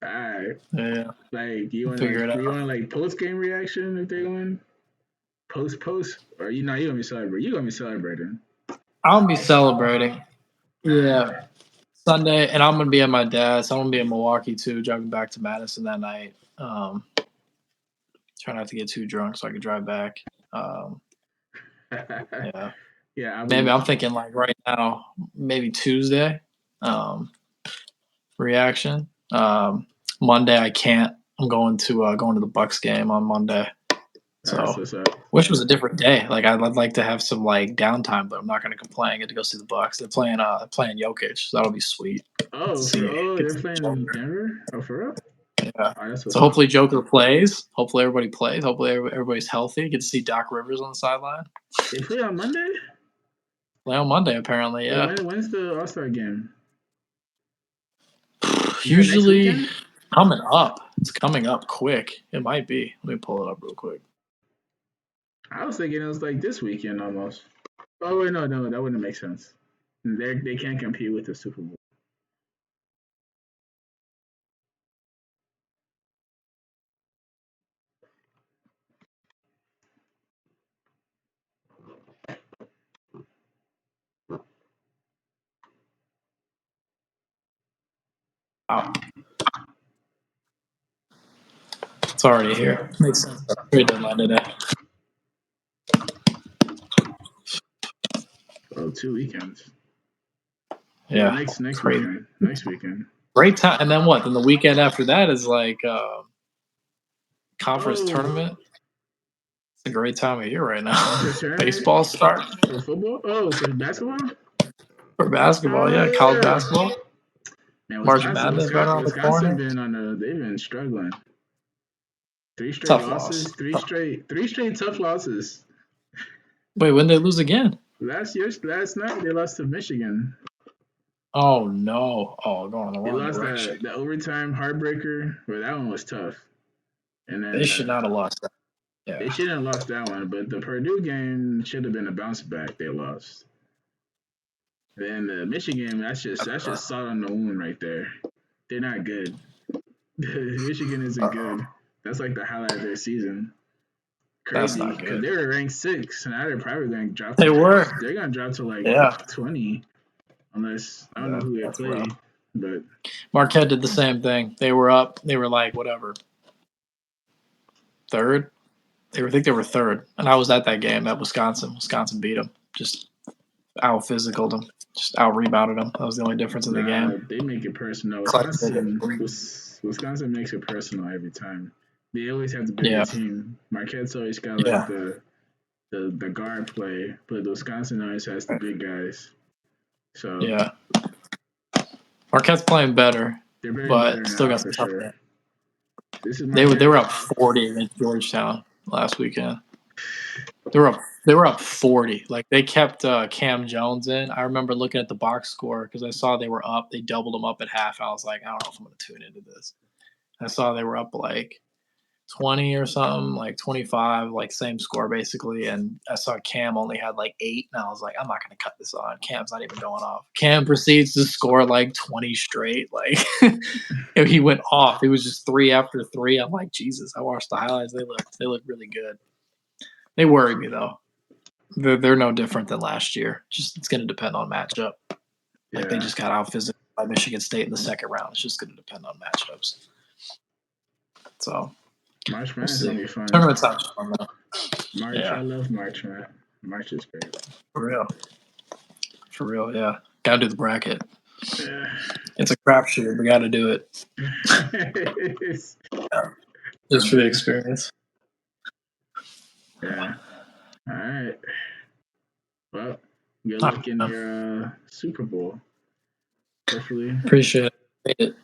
Alright. Yeah. Like, do you want Figure it out. like post game reaction if they win? Post, or you gonna be celebrating? You gonna be celebrating? I'll be celebrating. Yeah. Sunday, and I'm gonna be at my dad's. I'm gonna be in Milwaukee too, driving back to Madison that night. Try not to get too drunk so I can drive back. Yeah. Yeah, Maybe I'm thinking like right now, maybe Tuesday. Reaction. Monday I can't. I'm going to the Bucks game on Monday. So wish it was a different day. Like I'd like to have some like downtime, but I'm not going to complain. I get to go see the Bucks. They're playing Jokic, so that'll be sweet. They're playing in Denver. Oh, for real? Yeah. So hopefully Joker plays. Hopefully everybody plays. Hopefully everybody's healthy. Get to see Doc Rivers on the sideline. They play on Monday. Play on Monday, apparently. Yeah. When's the All-Star game? Usually coming up. It's coming up quick. It might be. Let me pull it up real quick. I was thinking it was like this weekend almost. Oh wait, no, that wouldn't make sense. They can't compete with the Super Bowl. Wow. It's already here. Makes sense. Trade deadline today. Oh, 2 weekends. Yeah. Next weekend. Next weekend. Great time. And then what? Then the weekend after that is like conference tournament. It's a great time of year right now. Baseball start. For football? Oh, for basketball? For basketball, yeah. College basketball. Man, March Madness right around the corner. They've been struggling. 3 straight tough losses. Loss. 3 straight tough losses. Wait, when did they lose again? Last night they lost to Michigan. Oh no! Oh, going in the wrong direction. They lost the overtime heartbreaker. Well, that one was tough. And then they should not have lost that. Yeah. They shouldn't have lost that one, but the Purdue game should have been a bounce back. They lost. Then the Michigan, that's just salt on the wound right there. They're not good. Michigan isn't good. That's like the highlight of their season. Crazy, because they were ranked 6, and now they're probably going to drop. They're going to drop to like 20, unless I don't know who they play. Rough. But Marquette did the same thing. They were up. They were like whatever, third. I think they were third, and I was at that game at Wisconsin. Wisconsin beat them. Just out physicaled them. Just out rebounded them. That was the only difference in the game. They make it personal. Wisconsin makes it personal every time. They always have the bigger team. Marquette's always got like the guard play, but Wisconsin always has the big guys. So yeah, Marquette's playing better, but still got some tough games. They were up 40 against Georgetown last weekend. They were up 40. Like they kept Cam Jones in. I remember looking at the box score because I saw they were up. They doubled them up at half. I was like, I don't know if I'm going to tune into this. I saw they were up like 20 or something, like 25, like same score basically. And I saw Cam only had like 8, and I was like, I'm not going to cut this on. Cam's not even going off. Cam proceeds to score like 20 straight. Like he went off. It was just 3 after 3. I'm like, Jesus. I watched the highlights. They look really good. They worry me though. They're no different than last year. Just it's going to depend on matchup. Like they just got out physical by Michigan State in the second round. It's just going to depend on matchups. So March Madness is gonna be fun. Tournament time's fun though. March, I love March, man. March is great. For real, yeah. Gotta do the bracket. Yeah. It's a crapshoot. We gotta do it. Just for the experience. Yeah. All right. Well, good luck in your Super Bowl. Hopefully. Appreciate it.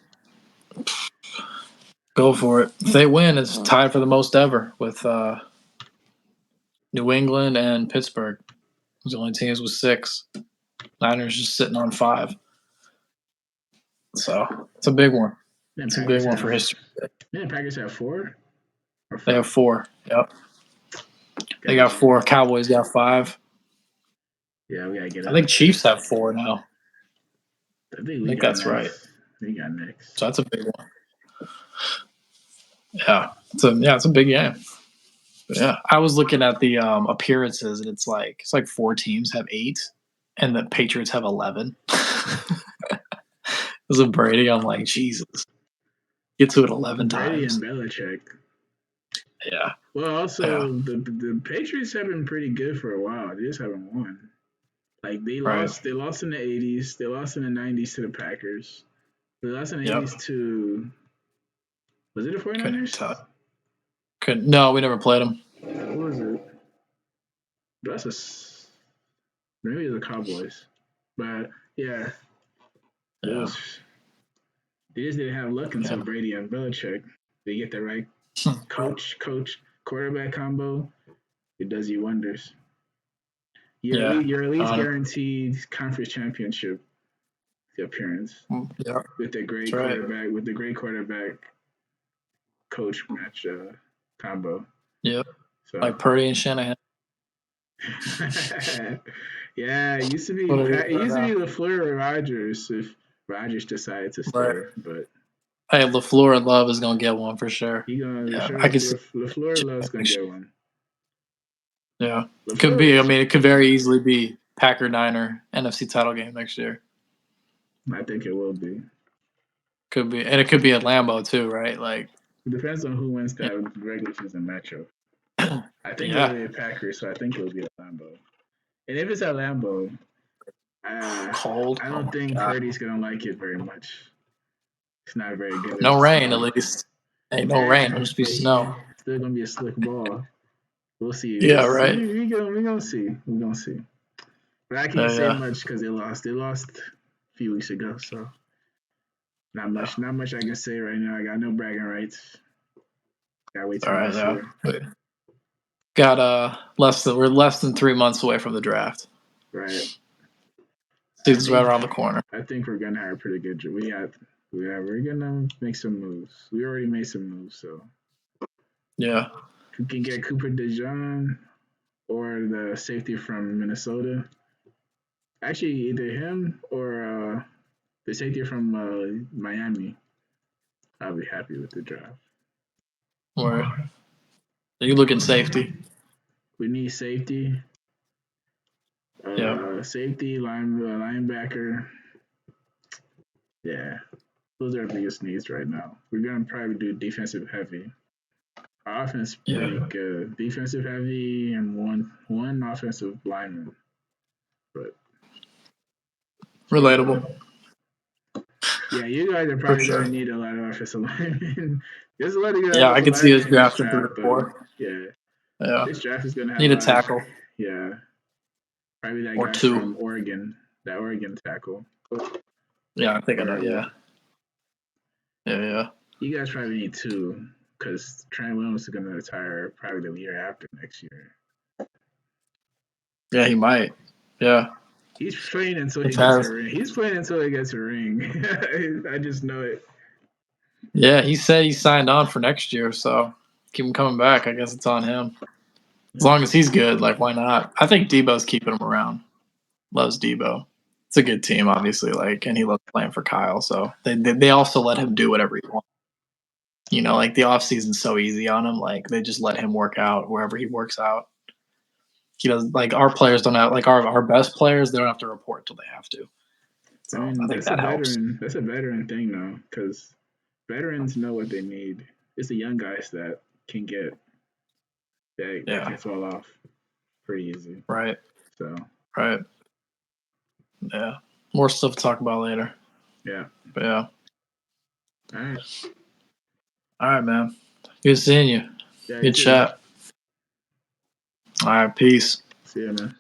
Go for it. If they win, it's tied for the most ever with New England and Pittsburgh. Those the only teams with 6. Niners just sitting on 5. So it's a big one. It's a big one for history. Didn't Packers have 4? They have 4. Yep. They got 4. Cowboys got 5. Yeah, we gotta get. I think Chiefs have 4 now. I think that's right. We got next. So that's a big one. Yeah, it's a big game. But yeah, I was looking at the appearances, and it's like 4 teams have 8, and the Patriots have 11. This is Brady. I'm like, Jesus, get to it 11 Brady times. and Belichick. Yeah. Well, also the Patriots have been pretty good for a while. They just haven't won. Like they lost in the 80s. They lost in the 90s to the Packers. They lost in the 80s to. Was it the 49ers? No, we never played them. What was it? Maybe it was the Cowboys. But yeah. They just didn't have luck until Brady and Belichick. They get the right coach, quarterback combo. It does you wonders. You're at least guaranteed conference championship appearance. Yeah. With the great quarterback, with the great quarterback coach match combo. Yep. So. Like Purdy and Shanahan. Yeah, it used to be LaFleur or Rodgers if Rodgers decided to stay. Right. But hey, LaFleur and Love is gonna get one for sure. I can see LaFleur and Love's gonna get one. Yeah, it could be. I mean, it could very easily be Packer-Niner NFC title game next year. I think it will be. Could be, and it could be at Lambeau too, right? Like, it depends on who wins that regular season matchup. I think it'll be a Packers, so I think it'll be at Lambeau. And if it's at Lambeau, cold. I don't think Purdy's gonna like it very much. It's not very good. No rain, at least. Ain't no rain. It'll just be snow. Still gonna be a slick ball. We'll see. Yeah, right. We're gonna see. We're gonna see. But I can't say much because they lost. They lost a few weeks ago, so not much. Not much I can say right now. I got no bragging rights. Gotta wait till next year. Got we're less than 3 months away from the draft. Right. Season's right around the corner. I think we're gonna have a pretty good. We're gonna make some moves. We already made some moves, so. Yeah. We can get Cooper DeJean or the safety from Minnesota. Actually, either him or the safety from Miami. I'll be happy with the draft. Where? You looking safety? We need safety. Safety, linebacker. Yeah, those are our biggest needs right now. We're gonna probably do defensive heavy. Our offense pretty good. Defensive heavy and one offensive lineman. But relatable. Yeah, you guys are probably gonna need a lot of offensive linemen. There's a lot of guys. Yeah, I can see us drafting 3 or 4. Yeah. This draft is gonna have need a tackle. Yeah. Probably that guy 2 from Oregon. That Oregon tackle. Yeah, I think I know. Yeah. You guys probably need 2 because Trent Williams is gonna retire probably the year after next year. Yeah, he might. Yeah. He's playing until he gets a ring. He's playing until he gets a ring. I just know it. Yeah, he said he signed on for next year, so keep him coming back. I guess it's on him. As long as he's good, like, why not? I think Debo's keeping him around. Loves Debo. It's a good team, obviously, like, and he loves playing for Kyle, so they also let him do whatever he wants. You know, like, the offseason's so easy on him. Like, they just let him work out wherever he works out. He doesn't, like, our players don't have, like, our best players, they don't have to report until they have to. So I think that helps. That's a veteran thing, though, because veterans know what they need. It's the young guys that can get that can fall off pretty easy. Right. So. Right. Yeah. More stuff to talk about later. Yeah. But yeah. All right, man. Good seeing you. Yeah, good chat. All right, peace. See ya, man.